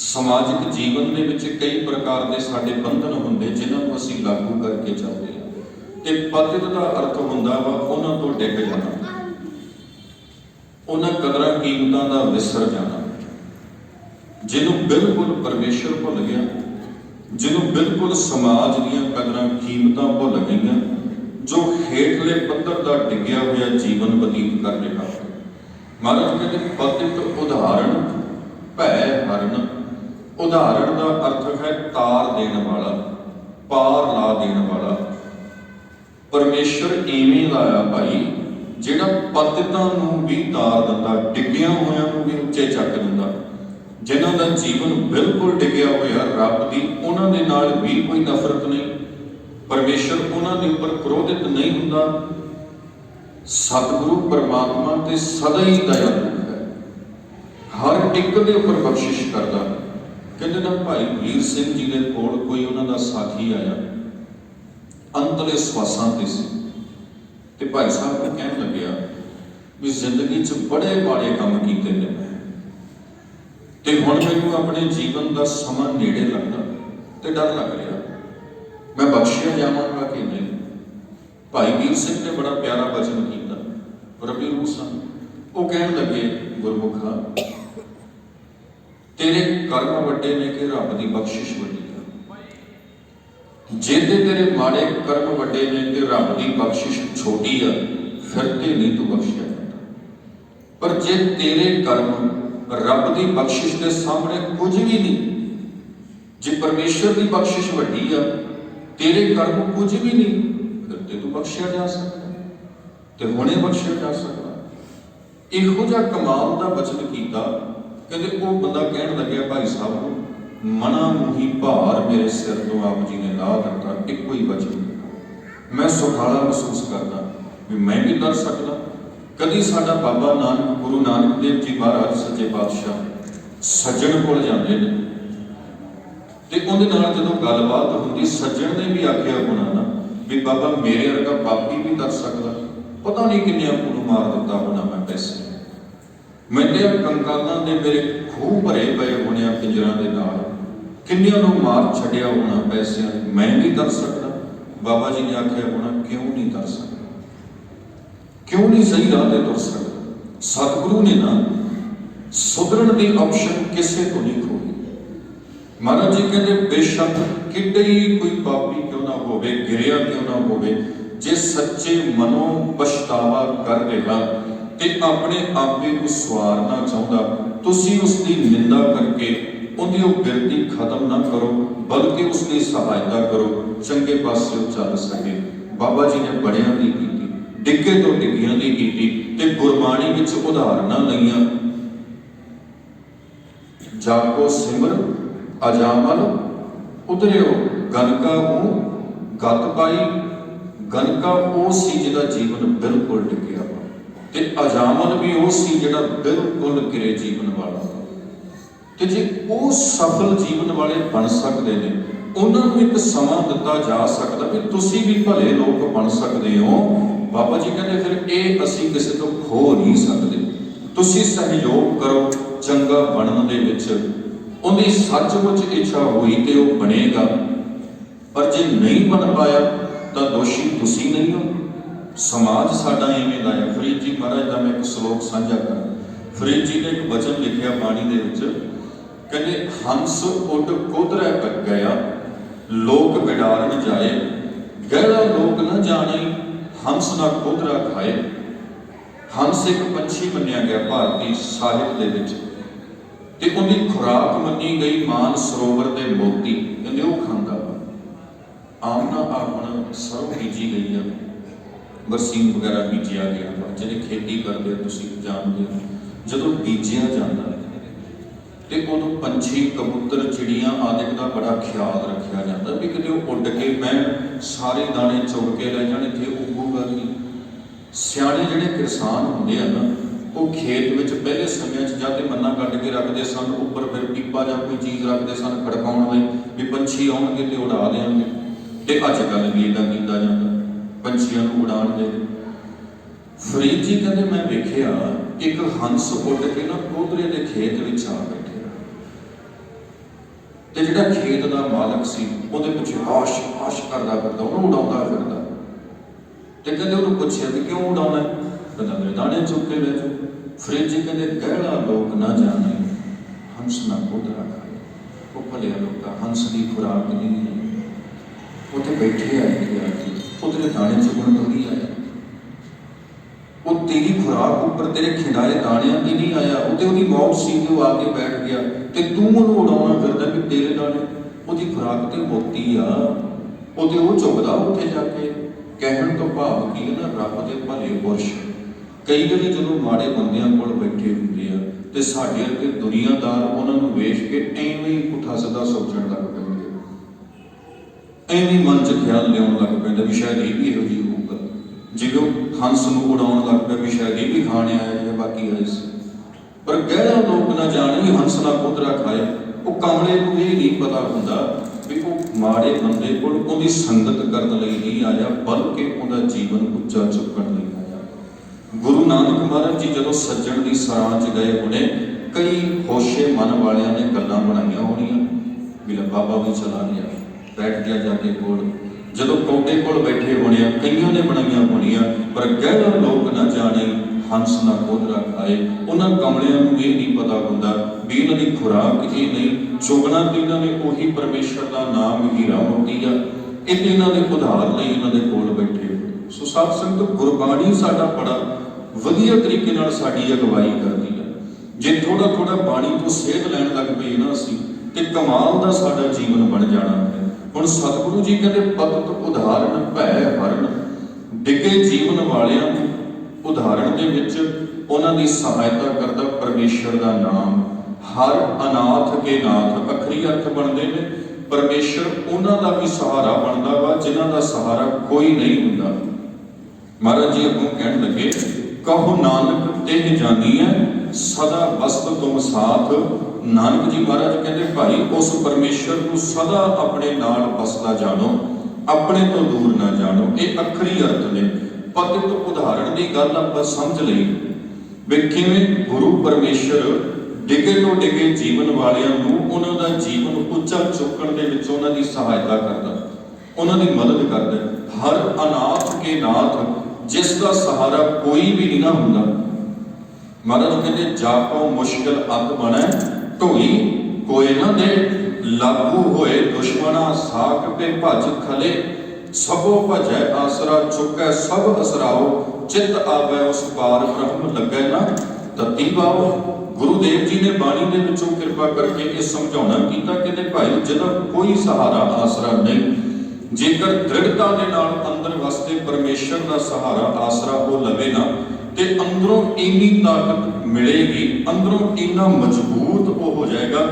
ਸਮਾਜਿਕ ਜੀਵਨ ਦੇ ਵਿੱਚ ਕਈ ਪ੍ਰਕਾਰ ਦੇ ਸਾਡੇ ਬੰਧਨ ਹੁੰਦੇ ਜਿਨ੍ਹਾਂ ਨੂੰ ਅਸੀਂ ਲਾਗੂ ਕਰਕੇ ਚੱਲਦੇ ਹਾਂ। ਤੇ ਪਤਿਤ ਦਾ ਅਰਥ ਹੁੰਦਾ ਵਾ ਉਹਨਾਂ ਤੋਂ ਡਿੱਗ ਜਾਣਾ, ਉਹਨਾਂ ਕਦਰਾਂ ਕੀਮਤਾਂ ਦਾ ਵਿਸਰ ਜਾਣਾ, ਜਿਹਨੂੰ ਬਿਲਕੁਲ ਪਰਮੇਸ਼ਰ ਭੁੱਲ ਗਿਆ, ਜਿਹਨੂੰ ਬਿਲਕੁਲ ਸਮਾਜ ਦੀਆਂ ਕਦਰਾਂ ਕੀਮਤਾਂ ਭੁੱਲ ਗਈਆਂ, ਜੋ ਹੇਠਲੇ ਪੱਧਰ ਦਾ ਡਿੱਗਿਆ ਹੋਇਆ ਜੀਵਨ ਬਤੀਤ ਕਰ ਰਿਹਾ ਹੈ। ਮਹਾਰਾਜ ਕਹਿੰਦੇ ਪਤਿਤ ਉਦਾਹਰਣ ਭੈ ਹਰਨ। ਉਦਾਹਰਣ ਦਾ ਅਰਥ ਹੈ ਤਾਰ ਦੇਣ ਵਾਲਾ, ਪਾਰ ਲਾ ਦੇਣ ਵਾਲਾ। ਪਰਮੇਸ਼ਰ ਇਵੇਂ ਲਾਇਆ ਭਾਈ ਜਿਹੜਾ ਪਤਿਤਾਂ ਨੂੰ ਵੀ ਤਾਰ ਦਿੰਦਾ, ਡਿੱਗਿਆ ਹੋਇਆਂ ਨੂੰ ਵੀ ਉੱਚੇ ਚੱਕ ਦਿੰਦਾ। ਜਿਨ੍ਹਾਂ ਦਾ ਜੀਵਨ ਬਿਲਕੁਲ ਡਿੱਗਿਆ ਹੋਇਆ ਰੱਬ ਦੀ, ਉਹਨਾਂ ਦੇ ਨਾਲ ਵੀ ਕੋਈ ਨਫ਼ਰਤ ਨਹੀਂ। ਪਰਮੇਸ਼ਰ ਉਹਨਾਂ ਦੇ ਉੱਪਰ ਕ੍ਰੋਧਿਤ ਨਹੀਂ ਹੁੰਦਾ। ਸਤਿਗੁਰੂ ਪਰਮਾਤਮਾ ਤੇ ਸਦਾ ਹੀ ਦਇਆਲੂ ਹੈ, ਹਰ ਇੱਕ ਦੇ ਉੱਪਰ ਬਖਸ਼ਿਸ਼ ਕਰਦਾ। ਕਹਿੰਦੇ ਨਾ ਭਾਈ ਵੀਰ ਸਿੰਘ ਜੀ ਦੇ ਕੋਲ ਕੋਈ ਉਹਨਾਂ ਦਾ ਸਾਥੀ ਆਇਆ, ਅੰਤਲੇ ਸਵਾਸਾਂ ਤੇ ਸੀ, ਤੇ ਭਾਈ ਸਾਹਿਬ ਨੂੰ ਕਹਿਣ ਲੱਗਿਆ ਵੀ ਜ਼ਿੰਦਗੀ 'ਚ ਬੜੇ ਮਾੜੇ ਕੰਮ ਕੀਤੇ ਨੇ ਮੈਂ, ਤੇ ਹੁਣ ਮੈਨੂੰ ਆਪਣੇ ਜੀਵਨ ਦਾ ਸਮਾਂ ਨੇੜੇ ਲੱਗਦਾ ਤੇ ਡਰ ਲੱਗ ਰਿਹਾ, ਮੈਂ ਬਖਸ਼ਿਆ ਜਾਵਾਂਗਾ ਕਿ ਨਹੀਂ। ਭਾਈ ਵੀਰ ਸਿੰਘ ਨੇ ਬੜਾ ਪਿਆਰਾ ਬਚਨ ਕੀਤਾ, ਰੱਬੀ ਰੂਹ ਸਨ। ਉਹ ਕਹਿਣ ਲੱਗੇ ਗੁਰਮੁਖਾ, ਤੇਰੇ ਕਰਮ ਵੱਡੇ ਨੇ ਕਿ ਰੱਬ ਦੀ ਬਖਸ਼ਿਸ਼ ਵੱਡੀ ਆ। ਜੇ ਤੇਰੇ ਮਾੜੇ ਕਰਮ ਵੱਡੇ ਨੇ ਤੇ ਰੱਬ ਦੀ ਬਖਸ਼ਿਸ਼ ਛੋਟੀ ਆ, ਫਿਰ ਤੇ ਨਹੀਂ ਤੂੰ ਬਖਸ਼ਿਆ ਜਾਂਦਾ। ਪਰ ਜੇ ਤੇਰੇ ਕਰਮ ਰੱਬ ਦੀ ਬਖਸ਼ਿਸ਼ ਦੇ ਸਾਹਮਣੇ ਕੁਝ ਵੀ ਨਹੀਂ, ਜੇ ਪਰਮੇਸ਼ਰ ਦੀ ਬਖਸ਼ਿਸ਼ ਵੱਡੀ ਆ, ਤੇਰੇ ਕਰਮ ਕੁਝ ਵੀ ਨਹੀਂ, ਫਿਰ ਤੇ ਤੂੰ ਬਖਸ਼ਿਆ ਜਾ ਸਕਦਾ, ਤੇ ਹੁਣੇ ਬਖਸ਼ਿਆ ਜਾ ਸਕਦਾ। ਇਹੋ ਜਿਹਾ ਕਮਾਲ ਦਾ ਬਚਨ ਕੀਤਾ। ਕਹਿੰਦੇ ਉਹ ਬੰਦਾ ਕਹਿਣ ਲੱਗਿਆ ਭਾਈ ਸਾਹਿਬ ਨੂੰ, ਮਨਾ ਮੂਹੀ ਭਾਰ ਮੇਰੇ ਸਿਰ ਤੋਂ ਆਪ ਜੀ ਨੇ ਲਾ ਦਿੱਤਾ। ਇੱਕੋ ਹੀ ਬਚਨ ਮੈਂ ਸੁਖਾਲਾ ਮਹਿਸੂਸ ਕਰਦਾ ਵੀ ਮੈਂ ਵੀ ਕਰ ਸਕਦਾ। ਕਦੀ ਸਾਡਾ ਬਾਬਾ ਨਾਨਕ, ਗੁਰੂ ਨਾਨਕ ਦੇਵ ਜੀ ਮਹਾਰਾਜ ਸੱਚੇ ਪਾਤਸ਼ਾਹ ਸੱਜਣ ਕੋਲ ਜਾਂਦੇ ਨੇ, ਤੇ ਉਹਦੇ ਨਾਲ ਜਦੋਂ ਗੱਲਬਾਤ ਹੁੰਦੀ, ਸੱਜਣ ਨੇ ਵੀ ਆਖਿਆ ਹੋਣਾ ਨਾ ਵੀ ਬਾਬਾ ਮੇਰੇ ਵਰਗਾ ਪਾਪੀ ਵੀ ਕਰ ਸਕਦਾ, ਪਤਾ ਨਹੀਂ ਕਿੰਨਿਆਂ ਨੂੰ ਮਾਰ ਦਿੱਤਾ ਹੋਣਾ ਮੈਂ ਪੈਸੇ, ਮੈਨੇ ਕੰਕਾਲਾਂ ਦੇ ਮੇਰੇ ਖੂਹ ਭਰੇ ਪਏ ਹੋਣੇ ਆ ਪਿੰਜਰਾਂ ਦੇ ਨਾਲ, ਕਿੰਨਿਆਂ ਨੂੰ ਮਾਰ ਛੱਡਿਆ ਹੋਣਾ ਪੈਸਿਆਂ, ਮੈਂ ਵੀ ਕਰ ਸਕਦਾ। ਬਾਬਾ ਜੀ ਨੇ ਆਖਿਆ ਹੋਣਾ ਕਿਉਂ ਨਹੀਂ ਕਰ ਸਕਦਾ, ਕਿਉਂ ਨਹੀਂ ਸਹੀ ਰਾਹ ਤੇ ਤੁਰ ਸਕਦਾ। ਸਤਿਗੁਰੂ ਨੇ ਨਾ ਸੁਧਰਨ ਦੀ ਆਪਸ਼ਨ ਕਿਸੇ ਤੋਂ ਨਹੀਂ ਖੋਹੀ। ਮਹਾਰਾਜ ਜੀ ਕਹਿੰਦੇ ਬੇਸ਼ੱਕ ਕਿੱਡੇ ਹੀ ਕੋਈ ਪਾਪੀ ਕਿਉਂ ਨਾ ਹੋਵੇ, ਗਿਰਿਆ ਕਿਉਂ ਨਾ ਹੋਵੇ, जे सच्चे मनों पछतावा कर रहा ते अपने आपे को सवारना चाहता, तुसी उसकी निंदा करके उहदी वो बिरती खत्म ना करो, बल्कि उसकी सहायता करो, चंगे पासे चल सके। बाबा जी ने बड़ियां दी कीती, डिगे तो डिगियां दी कीती, ते गुरबाणी विच उदाहरणां लईआं। जाको सिमर अजामल उतरियो, गनका वो गत पाई। गनका वो सी जिहदा जीवन बिल्कुल डिग्या, ते अजामल भी वो सी जिहड़ा बिल्कुल गिरे जीवन वाला। ते जे वो सफल जीवन वाले बन सकते हैं, उन्होंने एक समा दिता जा सकता भी तुसी भी भले लोग बन सकते हो। बाबा जी कहते फिर ये असी किसी तो खो नहीं सकते, तुसी सहयोग करो चंगा बनने दे विच। उन्हें सचमुच इच्छा हुई तो वह बनेगा, पर जे नहीं बन पाया तो दोषी तुसी नहीं हो, समाज साडा इवें दा है। फरीद जी महाराज का मैं एक श्लोक साझा करा। फरीद जी ने एक वचन लिखिया बाणी दे विच, कहते हंस उड कोदरै पक गया, लोक बिडारन जाए, गहरा लोक न जाने, हंस ना कोदरा खाए। हंस एक पंछी मन्निया गया भारतीय साहित्य दे विच, ते उहदी खुराक मन्नी गई मान सरोवर दे मोती, कहते वो खांदा वा। आमना आपन सरों बीजी गई है, बरसीन वगैरह बीजिया गया वा, जिहड़े खेती करते तुसीं जानदे हो, जदों बीजिया जाता तो उदों पंछी कबूतर चिड़ियां आदि का बड़ा ख्याल रखा जाता भी किते उड़ के मैं सारे दाने चुग के लै जाने, इत्थे उगूगा नहीं। सियाणे जिहड़े किसान होंदे हैं ना, वो खेत में पहले समय जाते मन्ना कट के रखते सन, उपर फिर पीपा या कोई चीज़ रखते सन खड़काउण लई भी पंछी आउणगे ते उड़ा देंगे। ते अजकल भी इदां कीता जांदा, पंछियां नूं उड़ाण दे। फरीद जी कहते मैं वेखिया एक हंस उड़ के ना कोदरे के खेत में आ बैठे, ते जिहड़ा खेत का मालक सी उहदे पिछे आश आश करदा फिरदा, उहनूं उड़ाउंदा फिरदा। ते कहते उहनूं पुछिया कि क्यों उड़ाउणा, कहंदा मेरे दाने चुग के ले जाओ। फरीद जी कहते गहरा लोक ना जाने, हंस ना कोदरा खाए। वो भलिया लोग हंस की खुराक नहीं है, उत्थे बैठे आए उधरे दाने चुगण तो नहीं आया, वो तेरी खुराक उपर तेरे खिलाए दाणियां की नहीं आया, वो मौत सी कि वो आके बैठ गया, ते तू उहनूं उड़ाउणा फिरदा भी तेरे दाने, उहदी खुराक ते मोती आ, उहते वो चुगदा उत्थे जाके। कहण तो भाव की है ना, रब दे भले पुरश कई वारी जदों माड़े बंदियां कोल बैठे हुंदे आ ते साडे अगे दुनियादार उहनां नूं वेख के एवें ही पुठा सिद्धा सोचण लग पैंदे, एवें मन च ख्याल लिआउण लग पैंदा भी शायद ये भी इहो जी होऊगा। जिवें हंस नूं उड़ाउण लग पिया भी शायद ये भी खाने आए या बाकी आए सी। पर गहरा लोक ना जाने, हंस ना कोदरा खाए। वो कमले नूं ये नहीं पता हुंदा भी वो माड़े बंदे कोल उहदी संगत करन लई नहीं आया, बल्कि उहदा जीवन उच्चा चुकण लई आया। गुरु नानक महाराज जी जदों सज्जण दी सराह च गए होने, कई होशे मन वालियां ने गल्लां बनाईआं होणीआं भी बाबा भी चला गया, बैठ गया जाके कोल। जदों कौडे कोल बैठे होने कईयां ने बनाईआं होणीआं, पर गहरा लोक ना जाने, हंस ना कोदरा खाए। उन्हां कमलियां नूं ये नहीं पता हुंदा भी इन्हां दी खुराक ये नहीं, चुगना तो इन्हां ने उही परमेश्वर का नाम हीरा मोती आ, इह इन्हां दे उधार लई इन्हां दे कोल बैठे। सो साध संगत गुरबाणी साडा बड़ा वधिया तरीके नाल साडी अगवाई करदी है। जे थोड़ा थोड़ा बाणी तो सेध लैण लग पई ना असीं ते कमाल दा साडा जीवन बन जाना है। हुण सतगुरु जी कहते पतत उदाहरण भै हरण, डिगे जीवन वालियां नूं उदाहरण दे विच उन्हां दी सहायता करदा परमेश्वर दा नाम। हर अनाथ के नाथ अखरी अर्थ बनते हैं, परमेश्वर उन्हां दा भी सहारा बनता वा जिन्हां दा सहारा कोई नहीं हुंदा। महाराज जी अगों कहण लगे, कहो नानक तिह जानी है सदा बसत तुम साथ। नानक जी महाराज कहते भाई उस परमेश्वर को सदा अपने नाल बसदा जानो, अपने तो दूर ना जानो। ये अखरी अर्थ ने। पतित उदाहरण की गल आपां समझ लई वे किवें गुरु परमेश्वर डिगे तो डिगे जीवन वालियां नूं उन्हां दा जीवन उच्चा चुकण दे विच उन्हां दी सहायता करदा, उन्हां दी मदद करदा। हर अनाथ के नाथ, जिसका सहारा कोई भी नहीं ना हुंदा। महाराज कहते जाको मुश्किल अत बने ढोई, कोई ना दे लागू होए दुश्मना साक पे भज खले। सबो भजै आसरा चुकै सब असराओ, चित आवै उस पार ब्रह्म लगै ना तती बाओ। गुरु देव जी ने बाणी दे विचों किरपा करके ये समझाउणा कीता कि भाई जदों कोई सहारा आसरा नहीं, जेकर दृढ़ता दे नाल अंदर वास्ते परमेश्वर का सहारा आसरा वो लवे ना, ते अंदरों इन्नी ताकत मिलेगी, अंदरों इन्ना मजबूत वो हो जाएगा,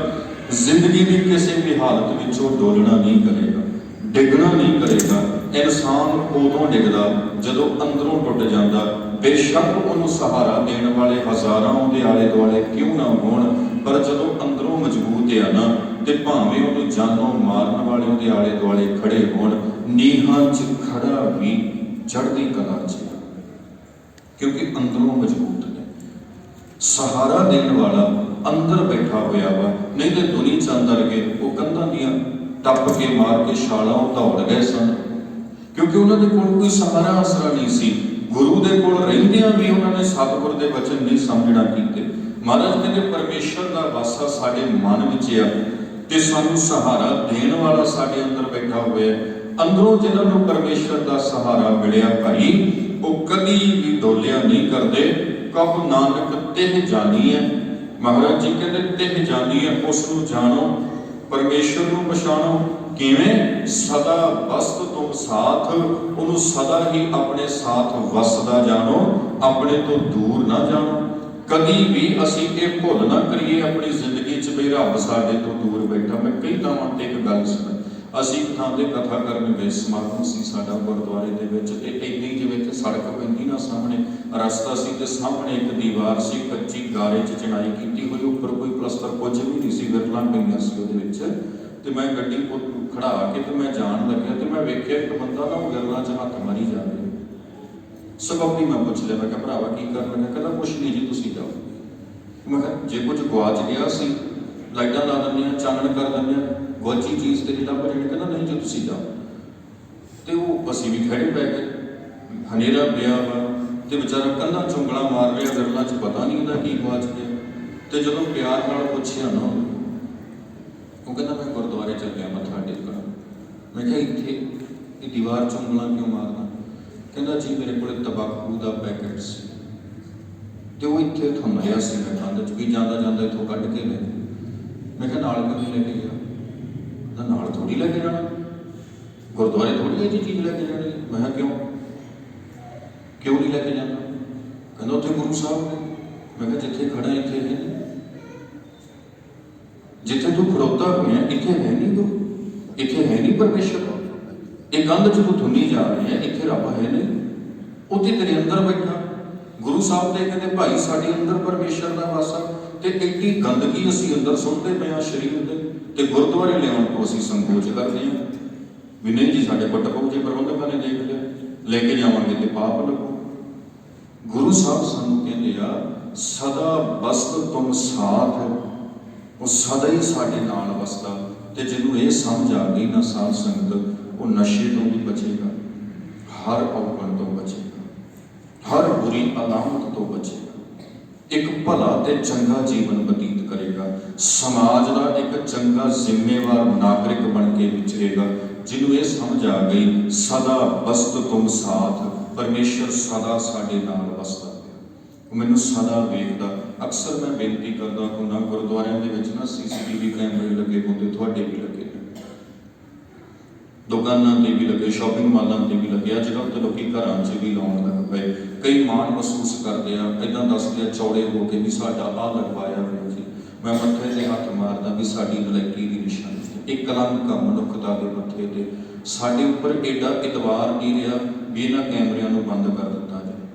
जिंदगी की किसी भी हालत विचों डोलना नहीं करेगा, डिगना नहीं करेगा। इंसान उदों डिगदा जदों अंदरों टुट जाता। बेशक उन्होंने सहारा देने वाले हज़ारां उहदे आले दुआले क्यों ना होण, पर जदों अंदरों मजबूत है ना, ते भावें उहनूं जानों मारन वाले उहदे आले दुआले खड़े होण, नीहां च खड़ा भी चढ़दी कला च, क्योंकि अंदरों मजबूत है। सहारा देने वाला अंदर बैठा होया वा, नहीं तो दुनी चंद वर्गे वो कंधां दियां टप के मार के छालां दौड़ गए सन, क्योंकि उन्होंने कोई सहारा आसरा नहीं सी। गुरु दे कोल रहिंदियां भी उन्होंने सतगुर दे वचन नहीं समझना कीते। महाराज कहते परमेश्वर का वासा साडे मन विच आ, ते सानू सहारा देण वाला साडे अंदर बैठा होया है। अंदरों जिन्हां नूं परमेश्वर का सहारा मिलिया भाई, वो कदी भी डोलिया नहीं करते। कब नानक तिह जानी है, महाराज जी कहते तिह जानी है, उसनूं जानो, परमेश्वर नूं पछाणो। किवें? सदा वस्त तुम साथ, उन्होंने सदा ही अपने साथ वसदा जानो, अपने तो दूर ना जानो। कदी भी असी ये भुल ना करिए अपनी जिंदगी च भी रब साडे तो दूर बैठा। मैं कई थावां ते एक गल सुणी, असी एक थां ते कथा करन गए, समागम सी साडा गुरुद्वारे दे विच, ते इदां ही जिवें ते सड़क पैंदी ना सामने रस्ता सी, ते सामने एक दीवार सी कच्ची गारे च चढ़ाई कीती होई, उपर कोई प्लस्तर कुछ भी नहीं सी, विरलां पईआं सी उहदे विच। ते मैं गड्डी खड़ा के ते मैं जान लग्या, ते मैं वेख्या एक बंदा ना विरलां च हत्थ मारी जा रहा। सबब भी मैं पुछ लिया, मैं कहा भरावा की कर लगा? कहता कुछ नहीं जी, तुसीं जाओ। मैं कहा जे कुछ गवाच गया सी, लाइटां ला दिंदे, चानण कर दिंदे, गुआची चीज़ ते लभ जाणी। कहता नहीं जी तुसीं जाओ। तो वो असीं भी खड़े पै गए, हनेरा पिया वा, ते बेचारा कंधां चुंगलां मार रहा, विरलां च पता नहीं उहदा की गवाच गया। तो जदों प्यार नाल पुछया ना, वो कहता मैं गुरुद्वारे चलिया मत्था टेकण। मैं कहा इत्थे दीवार चों उँगलां क्यों मारना? कहता जी मेरे को तंबाकू का पैकेट से, तो वो इत्थे थम रहा सी, मैं कंध च भी जांदा जांदा इत्थों कढ के ले। मैं कहा नाल क्यों नहीं लेके गया? नाल थोड़ी लेके जाना, गुरुद्वारे थोड़ी ये चीज़ लेके जानी। मैं कहा क्यों क्यों नहीं लेके जाना? कहता उत्थे गुरु साहब ने। मैं कहा जिथे खड़ा इत्थे है नहीं, जिथे तू खड़ोता हुआ इत्थे है नहीं, तू इत्थे है नहीं परमेश्वर। एक कंध च तू धुनी जा रही है, इत्थे रब है नहीं, उत्थे तेरे अंदर बैठा। गुरु साहब ते कहते भाई साडे अंदर परमेश्वर का वासा, ते एडी गंदगी असीं अंदर सुणदे पए आ शरीर दे, ते गुरुद्वारे लिआउण तो असीं संकोच करदे हां भी नहीं जी साडे पुੱਟ पऊ जे प्रबंधकां ने देख लिया, लेके जावांगे ते पाप लगू। गुरु साहब सानूं कहंदे आ सदा वस्त तुम साथ, वो सदा ही साडे नाल वसदा। ते जिन्हों ये समझ आ गई ना साध संगत, वो नशे तो भी बचेगा, हर औगण तो बचेगा, हर बुरी अलामत तो बचेगा, एक भला ते चंगा जीवन बतीत करेगा, समाज का एक चंगा जिम्मेवार नागरिक बन के विचरेगा। जिन्हों ये समझ आ गई सदा वस्त तुम साथ, परमेश्वर सदा साडे नाल वसदा, मैनूं सदा वेखदा। अक्सर मैं बेनती करदा हुंदा गुरुद्वारियां दे विच ना CCTV कैमरे लगे होंदे, तुहाडे भी लगे, दुकानां ते भी लगे, शॉपिंग मॉलां ते भी लगे, अजकल तो लोग घरां च भी लाउण लग पए। कई माण महसूस करदे आ, इदां दसदे आ चौड़े हो के भी साडा आ लगवाया होया जी। मैं मत्थे ते हत्थ मारदा भी साडी नलायकी दी निशानी है, एक कलंक आ मनुखता दे मत्थे ते। साडे उपर एडा इतवार नहीं रहा भी इन्हां कैमरिਆਂ ਨੂੰ बंद कर दिता जाए।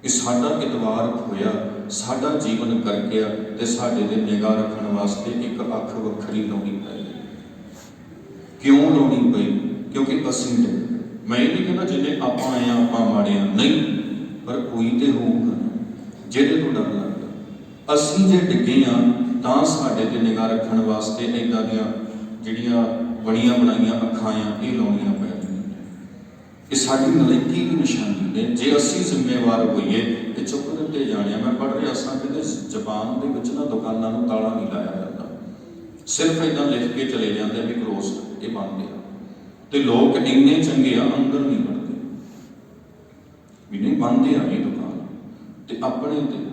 कि साडा इतवार होया, साडा जीवन कर गया, ते साडे ते निगाह रखण वास्ते एक अख वखरी लाउणी पई। क्यों लाउणी पई? क्योंकि असीं मैं ये नहीं कहना जिन्हें आपां आए आपां माड़े आ, नहीं, पर कोई तो होऊगा जिहदे तो डर लगदा। असीं जे डिगे आ तां साडे ते निगाह रखण वास्ते इदां दियां जिहड़ियां बणीਆਂ बनाईਆਂ अखां आ ये लाउणीਆਂ पै। ये साडी नलायकी की निशानी ने। जे असीं जिम्मेवार होईए तो चुप दिते जाने। मैं पढ़ रहा सा कि जापान दे विच ना दुकानां नूं ताला नहीं लाया जाता, सिर्फ इदां लिख के चले जाते भी क्लोज, ये बंद है। ਤੇ ਲੋਕ ਇੰਨੇ ਚੰਗੇ ਆ ਅੰਦਰ ਨਹੀਂ ਵੜਦੇ, ਵੀ ਨਹੀਂ ਬੰਦੇ ਆ ਇਹ ਦੁਕਾਨ, ਤੇ ਆਪਣੇ ਤੇ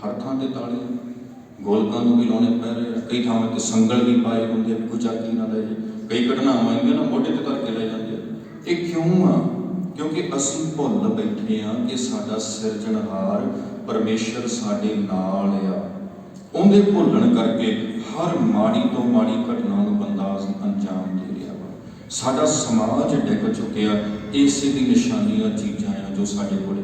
ਹਰ ਥਾਂ ਤੇ ਤਾਲੇ, ਗੋਲਕਾਂ ਨੂੰ ਵੀ ਲਾਉਣੇ ਪੈ ਰਹੇ ਆ, ਕਈ ਥਾਵਾਂ ਤੇ ਸੰਗਲ ਵੀ ਪਾਏ ਹੁੰਦੇ ਆ, ਕੋਈ ਚਾਕੀ ਨਾ ਲੈ ਜੇ, ਕਈ ਘਟਨਾਵਾਂ ਆਈਆਂ ਨਾ ਮੋਢੇ ਤੇ ਧਰ ਕੇ ਲੈ ਜਾਂਦੇ ਆ। ਇਹ ਕਿਉਂ ਆ? ਕਿਉਂਕਿ ਅਸੀਂ ਭੁੱਲ ਬੈਠੇ ਆ ਕਿ ਸਾਡਾ ਸਿਰਜਣਹਾਰ ਪਰਮੇਸ਼ਰ ਸਾਡੇ ਨਾਲ ਆ। ਉਹਦੇ ਭੁੱਲਣ ਕਰਕੇ ਹਰ ਮਾੜੀ ਤੋਂ ਮਾੜੀ ਘਟਨਾ ਨੂੰ ਬੰਦਾ ਅੰਜਾਮ ਦੇ ਰਿਹਾ ਵਾ। ਸਾਡਾ ਸਮਾਜ ਡਿੱਗ ਚੁੱਕਿਆ, ਇਸੇ ਦੀ ਨਿਸ਼ਾਨੀਆਂ ਚੀਜ਼ਾਂ ਆ ਜੋ ਸਾਡੇ ਕੋਲ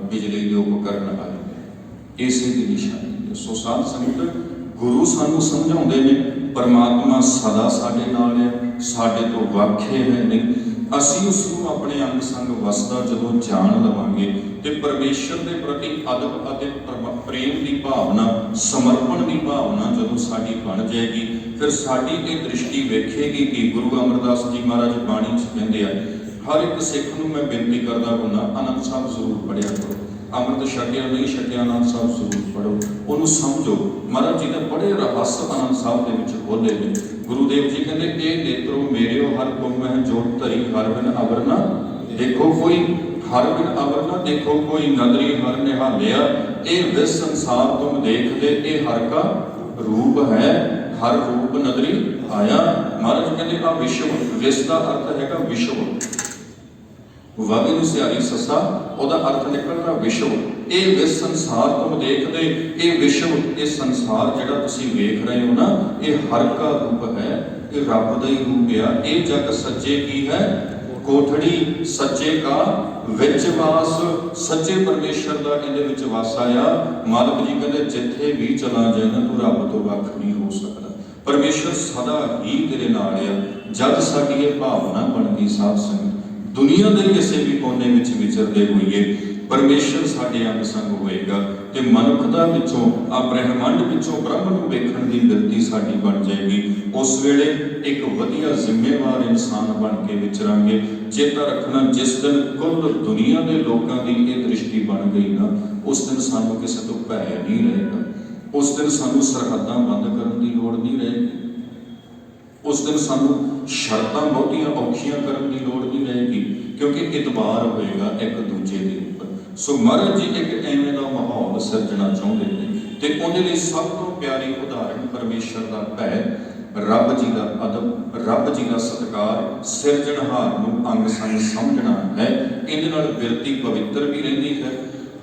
ਬਿਜਲੀ ਦੇ ਉਪਕਰਨ ਆਏ, ਇਸੇ ਦੀ ਨਿਸ਼ਾਨੀ। ਸੋ ਸਾਧ ਸੰਗਤ, ਗੁਰੂ ਸਾਨੂੰ ਸਮਝਾਉਂਦੇ ਨੇ ਪਰਮਾਤਮਾ ਸਦਾ ਸਾਡੇ ਨਾਲ ਹੈ, ਸਾਡੇ ਤੋਂ ਵਾਖੇ ਹੈ ਨਹੀਂ। ਅਸੀਂ ਉਸ ਨੂੰ ਆਪਣੇ ਅੰਗ ਸੰਗ ਵਸਦਾ ਜਦੋਂ ਜਾਣ ਲਵਾਂਗੇ ਤੇ ਪਰਮੇਸ਼ਰ ਦੇ ਪ੍ਰਤੀ ਅਦਬ ਅਤੇ ਪ੍ਰੇਮ ਦੀ ਭਾਵਨਾ, ਸਮਰਪਣ ਦੀ ਭਾਵਨਾ ਜਦੋਂ ਸਾਡੀ ਬਣ ਜਾਏਗੀ, ਫਿਰ ਸਾਡੀ ਇਹ ਦ੍ਰਿਸ਼ਟੀ ਵੇਖੇਗੀ ਕਿ ਗੁਰੂ ਅਮਰਦਾਸ ਜੀ ਮਹਾਰਾਜ ਬਾਣੀ 'ਚ ਕਹਿੰਦੇ ਆ, ਹਰ ਇੱਕ ਸਿੱਖ ਨੂੰ ਮੈਂ ਬੇਨਤੀ ਕਰਦਾ ਹੁੰਦਾ, ਆਨੰਦ ਸਾਹਿਬ ਜ਼ਰੂਰ ਪੜ੍ਹਿਆ ਕਰੋ। ਅੰਮ੍ਰਿਤ ਛਕਿਆ ਨਹੀਂ ਛਕਿਆ, ਆਨੰਦ ਸਾਹਿਬ ਜ਼ਰੂਰ ਪੜ੍ਹੋ, ਉਹਨੂੰ ਸਮਝੋ। ਮਹਾਰਾਜ ਜੀ ਨੇ ਬੜੇ ਰਹੱਸ ਆਨੰਦ ਸਾਹਿਬ ਦੇ ਵਿੱਚ ਖੋਲ੍ਹੇ ਨੇ। ਗੁਰੂਦੇਵ ਜੀ ਕਹਿੰਦੇ, ਇਹ ਨੇਤਰੋ ਮੇਰਿਓ ਹਰ ਤੁਮ ਮਹਿ ਜੋਤ ਧਰੀ, ਹਰ ਬਿਨ ਅਵਰ ਨਾ ਦੇਖੋ ਕੋਈ, ਹਰ ਬਿਨ ਅਵਰ ਨਾ ਦੇਖੋ ਕੋਈ, ਨਦਰੀ ਹਰ ਨਿਹਾਲਿਆ, ਇਹ ਵਿਸ ਸੰਸਾਰ ਤੁਮ ਦੇਖਦੇ, ਇਹ ਹਰ ਕਾ ਰੂਪ ਹੈ, ਹਰ ਰੂਪ ਨਦਰੀ ਆਇਆ। ਮਹਾਰਾਜ ਕਹਿੰਦੇ ਆ ਵਿਸ਼ਵ, ਵਿਸ ਦਾ ਅਰਥ ਹੈਗਾ ਵਿਸ਼ਵ, ਵਾਗੇ ਨੂੰ ਸਿਆਰੀ ਸੱਸਾ, ਉਹਦਾ ਅਰਥ ਨਿਕਲਦਾ ਵਿਸ਼ਵ। ਇਹ ਵਿਸ ਸੰਸਾਰ ਤੁਮ ਦੇਖਦੇ, ਇਹ ਵਿਸ਼ਵ, ਇਹ ਸੰਸਾਰ ਜਿਹੜਾ ਤੁਸੀਂ ਵੇਖ ਰਹੇ ਹੋ ਨਾ, ਇਹ ਹਰ ਕਾ ਰੂਪ ਹੈ, ਇਹ ਰੱਬ ਦਾ ਹੀ ਰੂਪ ਆ। ਇਹ ਜਗ ਸੱਚੇ ਕੀ ਹੈ ਕੋਠੜੀ, ਸੱਚੇ ਕਾ ਵਿੱਚ ਵਾਸ, ਸੱਚੇ ਪਰਮੇਸ਼ਰ ਦਾ ਇਹਦੇ ਵਿੱਚ ਵਾਸਾ ਆ। ਮਾਲਕ ਜੀ ਕਹਿੰਦੇ, ਜਿੱਥੇ ਵੀ ਚਲਾ ਜਾਏਗਾ ਤੂੰ ਰੱਬ ਤੋਂ ਵੱਖ ਨਹੀਂ ਹੋ ਸਕਦਾ, ਪਰਮੇਸ਼ਰ ਸਦਾ ਹੀ ਤੇਰੇ ਨਾਲ ਆ। ਜਦ ਸਾਡੀ ਇਹ ਭਾਵਨਾ ਬਣ ਗਈ ਸਾਧ ਸੰਗਤ, ਦੁਨੀਆ ਦੇ ਕਿਸੇ ਵੀ ਕੋਨੇ ਵਿੱਚ ਵਿਚਰਦੇ ਹੋਈਏ ਪਰਮੇਸ਼ਰ ਸਾਡੇ ਅੰਗ ਸੰਗ ਹੋਏਗਾ, ਤੇ ਮਨੁੱਖਤਾ ਵਿੱਚੋਂ, ਆ ਬ੍ਰਹਿਮੰਡ ਵਿੱਚੋਂ ਬ੍ਰਹਮ ਨੂੰ ਵੇਖਣ ਦੀ ਬਿਰਤੀ ਸਾਡੀ ਬਣ ਜਾਏਗੀ। ਉਸ ਵੇਲੇ ਇੱਕ ਵਧੀਆ ਜ਼ਿੰਮੇਵਾਰ ਇਨਸਾਨ ਬਣ ਕੇ ਵਿਚਰਾਂਗੇ। ਚੇਤਾ ਰੱਖਣਾ, ਜਿਸ ਦਿਨ ਕੁੱਲ ਦੁਨੀਆ ਦੇ ਲੋਕਾਂ ਦੀ ਇਹ ਦ੍ਰਿਸ਼ਟੀ ਬਣ ਗਈ ਨਾ, ਉਸ ਦਿਨ ਸਾਨੂੰ ਕਿਸੇ ਤੋਂ ਭੈ ਨਹੀਂ ਰਹੇਗਾ, ਉਸ ਦਿਨ ਸਾਨੂੰ ਸਰਹੱਦਾਂ ਬੰਦ ਕਰਨ ਦੀ ਲੋੜ ਨਹੀਂ ਰਹੇਗੀ, ਉਸ ਦਿਨ ਸਾਨੂੰ ਸ਼ਰਤਾਂ ਬਹੁਤੀਆਂ ਔਖੀਆਂ ਕਰਨ ਦੀ ਲੋੜ ਨਹੀਂ ਰਹੇਗੀ, ਕਿਉਂਕਿ ਇਤਬਾਰ ਹੋਏਗਾ ਇੱਕ ਦੂਜੇ ਦੇ ਉੱਪਰ। ਸੋ ਮਹਾਰਾਜ ਜੀ ਇੱਕ ਐਵੇਂ ਦਾ ਮਾਹੌਲ ਸਿਰਜਣਾ ਚਾਹੁੰਦੇ ਨੇ, ਤੇ ਉਹਦੇ ਲਈ ਸਭ ਤੋਂ ਪਿਆਰੀ ਉਦਾਹਰਣ ਪਰਮੇਸ਼ਰ ਦਾ ਭੈ, ਰੱਬ ਜੀ ਦਾ ਅਦਬ, ਰੱਬ ਜੀ ਦਾ ਸਤਿਕਾਰ, ਸਿਰਜਣਹਾਰ ਨੂੰ ਅੰਗ ਸੰਗ ਸਮਝਣਾ ਹੈ। ਇਹਦੇ ਨਾਲ ਬਿਰਤੀ ਪਵਿੱਤਰ ਵੀ ਰਹਿੰਦੀ ਹੈ,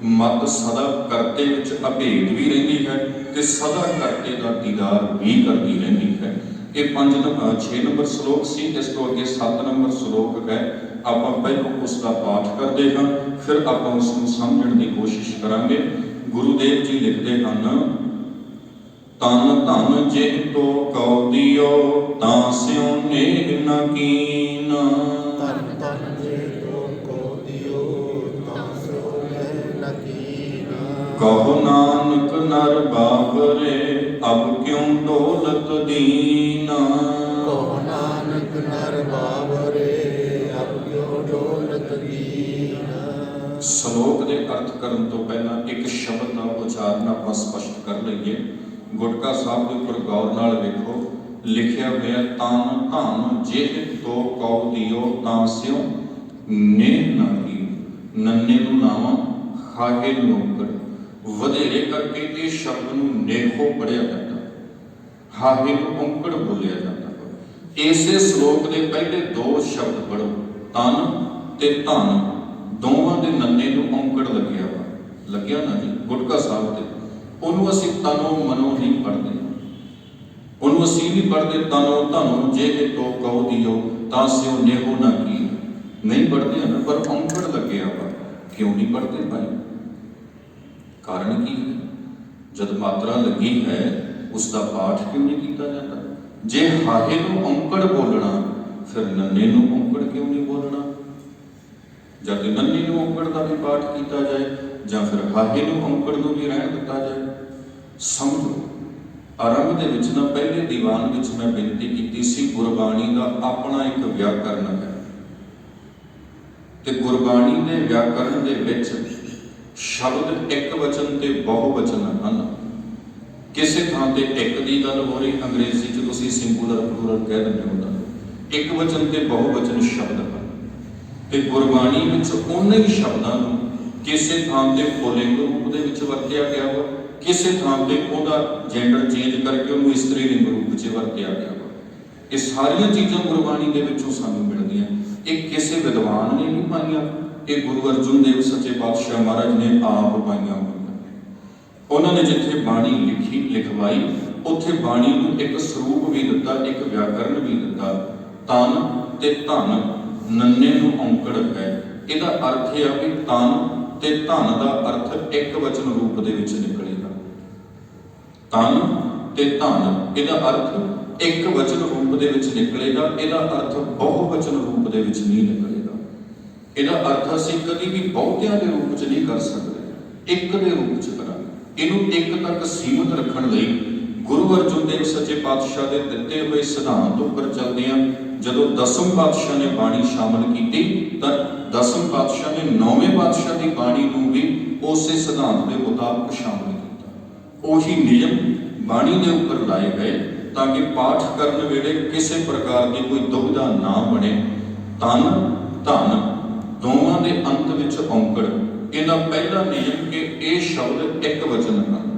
ਮਤ ਸਦਾ ਕਰਤੇ ਵਿੱਚ ਅਭੇਦ ਵੀ ਰਹਿੰਦੀ ਹੈ, ਤੇ ਸਦਾ ਕਰਤੇ ਦਾ ਦੀਦਾਰ ਵੀ ਕਰਦੀ ਰਹਿੰਦੀ ਹੈ। ਇਹ 6 ਨੰਬਰ ਸ਼ਲੋਕ ਸੀ। ਇਸ ਤੋਂ ਅੱਗੇ 7 ਨੰਬਰ ਸ਼ਲੋਕ ਹੈ। ਆਪਾਂ ਪਹਿਲਾਂ ਉਸ ਦਾ ਪਾਠ ਕਰਦੇ ਹਾਂ, ਫਿਰ ਆਪਾਂ ਉਸ ਨੂੰ ਸਮਝਣ ਦੀ ਕੋਸ਼ਿਸ਼ ਕਰਾਂਗੇ। ਗੁਰੂਦੇਵ ਜੀ ਲਿਖਦੇ ਹਨ, ਤਨ ਧਨ ਜਿਹ ਤੋ ਕਉ ਦਿਓ, ਤਾਂ ਸਿਉ ਨੇਹ ਨ ਕੀਨ। ਤਨ ਧਨ ਜਿਹ ਤੋ ਕਉ ਦਿਓ, ਤਾਂ ਸਿਉ ਨੇਹ ਨ ਕੀਨ। ਕਹੋ ਨਾਨਕ ਨਰ ਬਾਬਰੇ, ਅਬ ਕਿਉਂ ਦੌਲਤ ਦੀਨ। ਕਹੋ ਨਾਨਕ ਨਰ ਬਾਬਰੇ, ਅਬ ਕਿਉਂ ਦੌਲਤ ਦੀਨ। ਸ਼ਲੋਕ ਦੇ ਅਰਥ ਕਰਨ ਤੋਂ ਪਹਿਲਾਂ ਇੱਕ ਸ਼ਬਦ ਦਾ ਉਚਾਰਨ ਆਪਾਂ ਸਪਸ਼ਟ ਕਰ ਲਈਏ। ਗੁਟਕਾ ਸਾਹਿਬ ਦੇ ਉੱਪਰ ਗੌਰ ਨਾਲ ਵੇਖੋ, ਲਿਖਿਆ ਹੋਇਆ ਤਨ ਧਨ ਜਿਹ ਤੋ ਕਉ ਦਿਓ, ਤਾਂ ਸਿਉ ਨੇਹ ਨ ਕੀਨ। ਨੰਨੇ ਨੂੰ ਨਾਵਾਂ, ਖਾਹੇ ਨੂੰ ਔਂਕੜ, ਵਧੇਰੇ ਕਰਕੇ ਇਹ ਸ਼ਬਦ ਨੂੰ ਨੇਹੋ ਪੜ੍ਹਿਆ ਜਾਂਦਾ, ਹਾਹੇ ਨੂੰ ਔਂਕੜ ਬੋਲਿਆ ਜਾਂਦਾ। ਇਸੇ ਸ਼ਲੋਕ ਦੇ ਪਹਿਲੇ 2 ਸ਼ਬਦ ਪੜ੍ਹੋ, ਤਨ ਤੇ ਧਨ, ਦੋਵਾਂ ਦੇ ਨੰਨੇ ਨੂੰ ਔਂਕੜ ਲੱਗਿਆ ਵਾ, ਲੱਗਿਆ ਨਾ ਜੀ ਗੁਟਕਾ ਸਾਹਿਬ ਤੇ। ਉਹਨੂੰ ਅਸੀਂ ਤਨੋ ਮਨੋ ਨਹੀਂ ਪੜ੍ਹਦੇ, ਉਹਨੂੰ ਅਸੀਂ ਨਹੀਂ ਪੜ੍ਹਦੇ ਤਨੋ ਧਨੋ ਜੇ ਤੋ ਕਉ ਦਿਓ, ਤਾਂ ਸਿਉ ਨੇਹੋ ਨਾ ਕੀਨ, ਨਹੀਂ ਪੜ੍ਹਦੇ ਹਨ, ਪਰ ਔਂਕੜ ਲੱਗਿਆ ਵਾ। ਕਿਉਂ ਨਹੀਂ ਪੜ੍ਹਦੇ ਭਾਈ? ਕਾਰਨ ਕੀ ਹੈ? ਜਦ ਮਾਤਰਾ ਲੱਗੀ ਹੈ, ਉਸ ਦਾ ਪਾਠ ਕਿਉਂ ਨਹੀਂ ਕੀਤਾ ਜਾਂਦਾ? ਜੇ ਹਾਹੇ ਨੂੰ ਔਂਕੜ ਬੋਲਣਾ, ਫਿਰ ਨੰਨੇ ਨੂੰ ਔਂਕੜ ਕਿਉਂ ਨਹੀਂ ਬੋਲਣਾ? ਜਦ ਨੰਨੇ ਨੂੰ ਔਂਕੜ ਦਾ ਵੀ ਪਾਠ ਕੀਤਾ ਜਾਏ, ਜਾਂ ਫਿਰ ਹਾਹੇ ਨੂੰ ਔਂਕੜ ਨੂੰ ਵੀ ਰਹਿਣ ਦਿੱਤਾ ਜਾਏ। ਸਮਝੋ, ਆਰੰਭ ਦੇ ਵਿੱਚ ਨਾ ਪਹਿਲੇ ਦੀਵਾਨ ਵਿੱਚ ਮੈਂ ਬੇਨਤੀ ਕੀਤੀ ਸੀ, ਗੁਰਬਾਣੀ ਦਾ ਆਪਣਾ ਇੱਕ ਵਿਆਕਰਨ ਹੈ, ਤੇ ਗੁਰਬਾਣੀ ਦੇ ਵਿਆਕਰਨ ਦੇ ਵਿੱਚ ਸ਼ਬਦ ਇੱਕ ਵਚਨ ਤੇ ਬਹੁ ਵਚਨ ਹਨ। ਕਿਸੇ ਥਾਂ ਤੇ ਇੱਕ ਦੀ ਗੱਲ ਹੋ ਰਹੀ, ਅੰਗਰੇਜ਼ੀ 'ਚ ਤੁਸੀਂ ਸਿੰਗੂਲਰ ਪਲੂਰਲ ਕਹਿ ਦਿੰਦੇ ਹੋ, ਇੱਕ ਵਚਨ ਤੇ ਬਹੁਵਚਨ ਸ਼ਬਦ ਹਨ ਤੇ ਗੁਰਬਾਣੀ ਵਿੱਚ ਉਹਨਾਂ ਹੀ ਸ਼ਬਦਾਂ ਨੂੰ ਕਿਸੇ ਥਾਂ ਤੇ ਪੁਲਿੰਗ ਰੂਪ ਦੇ ਵਿੱਚ ਵਰਤਿਆ ਗਿਆ ਵਾ, ਕਿਸੇ ਥਾਂ ਤੇ ਉਹਦਾ ਜੈਂਡਰ ਚੇਂਜ ਕਰਕੇ ਉਹਨੂੰ ਇਸਤਰੀ ਲਿੰਗ ਰੂਪ ਵਿੱਚ ਵਰਤਿਆ ਗਿਆ ਵਾ। ਇਹ ਸਾਰੀਆਂ ਚੀਜ਼ਾਂ ਗੁਰਬਾਣੀ ਦੇ ਵਿੱਚੋਂ ਸਾਨੂੰ ਮਿਲਦੀਆਂ। ਇਹ ਕਿਸੇ ਵਿਦਵਾਨ ਨੇ ਨਹੀਂ ਪਾਈਆਂ, ਇਹ ਗੁਰੂ ਅਰਜਨ ਦੇਵ ਸੱਚੇ ਪਾਤਸ਼ਾਹ ਮਹਾਰਾਜ ਨੇ ਆਪ ਪਾਈਆਂ ਹੋਈਆਂ। ਉਹਨਾਂ ਨੇ ਜਿੱਥੇ ਬਾਣੀ ਲਿਖਵਾਈ ਉੱਥੇ ਬਾਣੀ ਨੂੰ ਇੱਕ ਸਰੂਪ ਵੀ ਦਿੱਤਾ, ਇੱਕ ਵਿਆਕਰਨ ਵੀ ਦਿੱਤਾ। ਤਨ ਤੇ ਧਨ ਨੰਨੇ ਨੂੰ ਔਂਕੜ ਹੈ। ਇਹਦਾ ਅਰਥ ਇਹ ਆ ਵੀ ਤਨ ਤੇ ਧਨ ਦਾ ਅਰਥ ਇੱਕ ਵਚਨ ਰੂਪ ਦੇ ਵਿੱਚ ਨਿਕਲੇਗਾ। ਤਨ ਤੇ ਧਨ ਇਹਦਾ ਅਰਥ ਇੱਕ ਵਚਨ ਰੂਪ ਦੇ ਵਿੱਚ ਨਿਕਲੇਗਾ। ਇਹਦਾ ਅਰਥ ਬਹੁਵਚਨ ਰੂਪ ਦੇ ਵਿੱਚ ਨਹੀਂ ਨਿਕਲੇਗਾ। ਇਹਦਾ ਅਰਥ ਅਸੀਂ ਕਦੀ ਵੀ ਬਹੁਤਿਆਂ ਦੇ ਰੂਪ 'ਚ ਨਹੀਂ ਕਰ ਸਕਦੇ, ਇੱਕ ਦੇ ਰੂਪ 'ਚ ਕਰਾਂਗੇ। ਇਹਨੂੰ ਇੱਕ ਤੱਕ ਸੀਮਤ ਰੱਖਣ ਲਈ ਗੁਰੂ ਅਰਜਨ ਦੇਵ ਸੱਚੇ ਪਾਤਸ਼ਾਹ ਦੇ ਦਿੱਤੇ ਹੋਏ ਸਿਧਾਂਤ ਉੱਪਰ ਚੱਲਦੇ ਹਾਂ। ਜਦੋਂ ਦਸਮ ਪਾਤਸ਼ਾਹ ਨੇ ਬਾਣੀ ਸ਼ਾਮਲ ਕੀਤੀ ਤਾਂ ਦਸਮ ਪਾਤਸ਼ਾਹ ਨੇ ਨੌਵੇਂ ਪਾਤਸ਼ਾਹ ਦੀ ਬਾਣੀ ਨੂੰ ਵੀ ਉਸੇ ਸਿਧਾਂਤ ਦੇ ਮੁਤਾਬਕ ਸ਼ਾਮਲ ਕੀਤਾ। ਉਹੀ ਨਿਯਮ ਬਾਣੀ ਦੇ ਉੱਪਰ ਲਾਏ ਗਏ ਤਾਂ ਕਿ ਪਾਠ ਕਰਨ ਵੇਲੇ ਕਿਸੇ ਪ੍ਰਕਾਰ ਦੀ ਕੋਈ ਦੁਬਿਧਾ ਨਾ ਬਣੇ। ਤਨ ਧਨ ਦੋਵਾਂ ਦੇ ਅੰਤ ਵਿੱਚ ਔਂਕੜ। ਇਹਦਾ ਪਹਿਲਾ ਨਿਯਮ ਕਿ ਇਹ ਸ਼ਬਦ ਇੱਕ ਵਚਨ ਹਨ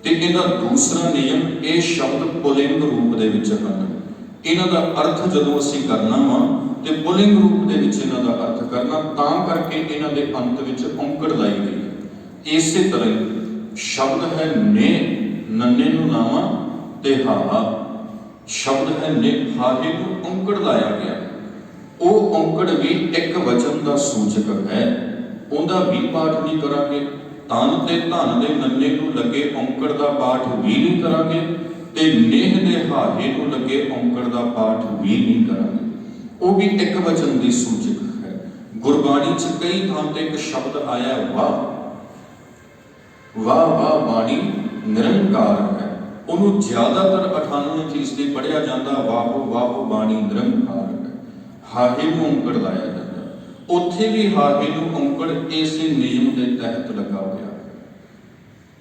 ਤੇ ਇਹਦਾ ਦੂਸਰਾ ਨਿਯਮ ਇਹ ਸ਼ਬਦ ਪੁਲਿੰਗ ਰੂਪ ਦੇ ਵਿੱਚ ਹਨ। ਇਹਨਾਂ ਦਾ ਅਰਥ ਜਦੋਂ ਅਸੀਂ ਕਰਨਾ ਵਾ ਤੇ ਪੁਲਿੰਗ ਰੂਪ ਦੇ ਵਿੱਚ ਇਹਨਾਂ ਦਾ ਅਰਥ ਕਰਨਾ, ਤਾਂ ਕਰਕੇ ਇਹਨਾਂ ਦੇ ਅੰਤ ਵਿੱਚ ਔਂਕੜ ਲਾਈ ਗਈ ਹੈ। ਇਸੇ ਤਰ੍ਹਾਂ ਸ਼ਬਦ ਹੈ ਨੇ, ਨੰਨੇ ਨੂੰ ਨਾਵਾਂ ਤੇ ਹਾਹਾ। ਸ਼ਬਦ ਹੈ ਨੇ, ਹਾਹੇ ਨੂੰ ਔਂਕੜ ਲਾਇਆ ਗਿਆ। ਉਹ ਔਂਕੜ ਵੀ ਇੱਕ ਵਚਨ ਦਾ ਸੂਚਕ ਹੈ। ਉਹਦਾ ਵੀ ਪਾਠ ਨਹੀਂ ਕਰਾਂਗੇ। ਤਨ ਤੇ ਧਨ ਦੇ ਨੰਨੇ ਨੂੰ ਲੱਗੇ ਔਂਕੜ ਦਾ ਪਾਠ ਵੀ ਨਹੀਂ ਕਰਾਂਗੇ ਤੇ ਨੇਹ ਦੇ ਹਾਹੇ ਨੂੰ ਲੱਗੇ ਔਂਕੜ ਦਾ ਪਾਠ ਵੀ ਨਹੀਂ ਕਰਾਂਗੇ। ਉਹ ਵੀ ਇੱਕ ਵਚਨ ਦੀ ਸੂਚਕ ਹੈ। ਗੁਰਬਾਣੀ 'ਚ ਕਈ ਥਾਂ ਤੇ ਇੱਕ ਸ਼ਬਦ ਆਇਆ ਵਾਹ। ਵਾਹ ਵਾਹ ਬਾਣੀ ਨਿਰੰਕਾਰ ਹੈ। ਉਹਨੂੰ ਜ਼ਿਆਦਾਤਰ 98 ਦੀ ਪੜ੍ਹਿਆ ਜਾਂਦਾ ਵਾਹੋ ਵਾਹੋ ਬਾਣੀ ਨਿਰੰਕਾਰ ਹੈ। ਹਾਹੇ ਨੂੰ ਔਂਕੜ ਲਾਇਆ ਜਾਂਦਾ। ਉੱਥੇ ਵੀ ਹਾਹੇ ਨੂੰ ਔਂਕੜ ਇਸੇ ਨਿਯਮ ਦੇ ਤਹਿਤ ਲੱਗਾ ਹੋਇਆ ਹੈ।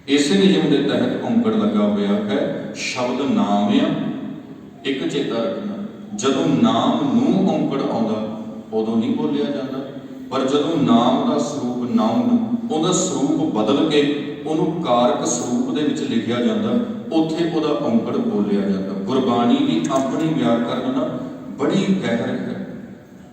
ਇਸੇ ਨਿਯਮ ਦੇ ਤਹਿਤ ਔਂਕੜ ਲੱਗਾ ਹੋਇਆ ਹੈ। ਸ਼ਬਦ ਨਾਮ ਆ, ਇੱਕ ਚੇਤਾ ਰੱਖਣਾ, ਜਦੋਂ ਨਾਮ ਨੂੰ ਔਂਕੜ ਆਉਂਦਾ ਉਦੋਂ ਨਹੀਂ ਬੋਲਿਆ ਜਾਂਦਾ, ਪਰ ਜਦੋਂ ਨਾਮ ਦਾ ਸਰੂਪ ਨਾਮ ਉਹਦਾ ਸਰੂਪ ਬਦਲ ਕੇ ਉਹਨੂੰ ਕਾਰਕ ਸਰੂਪ ਦੇ ਵਿੱਚ ਲਿਖਿਆ ਜਾਂਦਾ, ਉੱਥੇ ਉਹਦਾ ਔਂਕੜ ਬੋਲਿਆ ਜਾਂਦਾ। ਗੁਰਬਾਣੀ ਦੀ ਆਪਣੀ ਵਿਆਕਰਨ ਬੜੀ ਗਹਿਰ ਹੈ।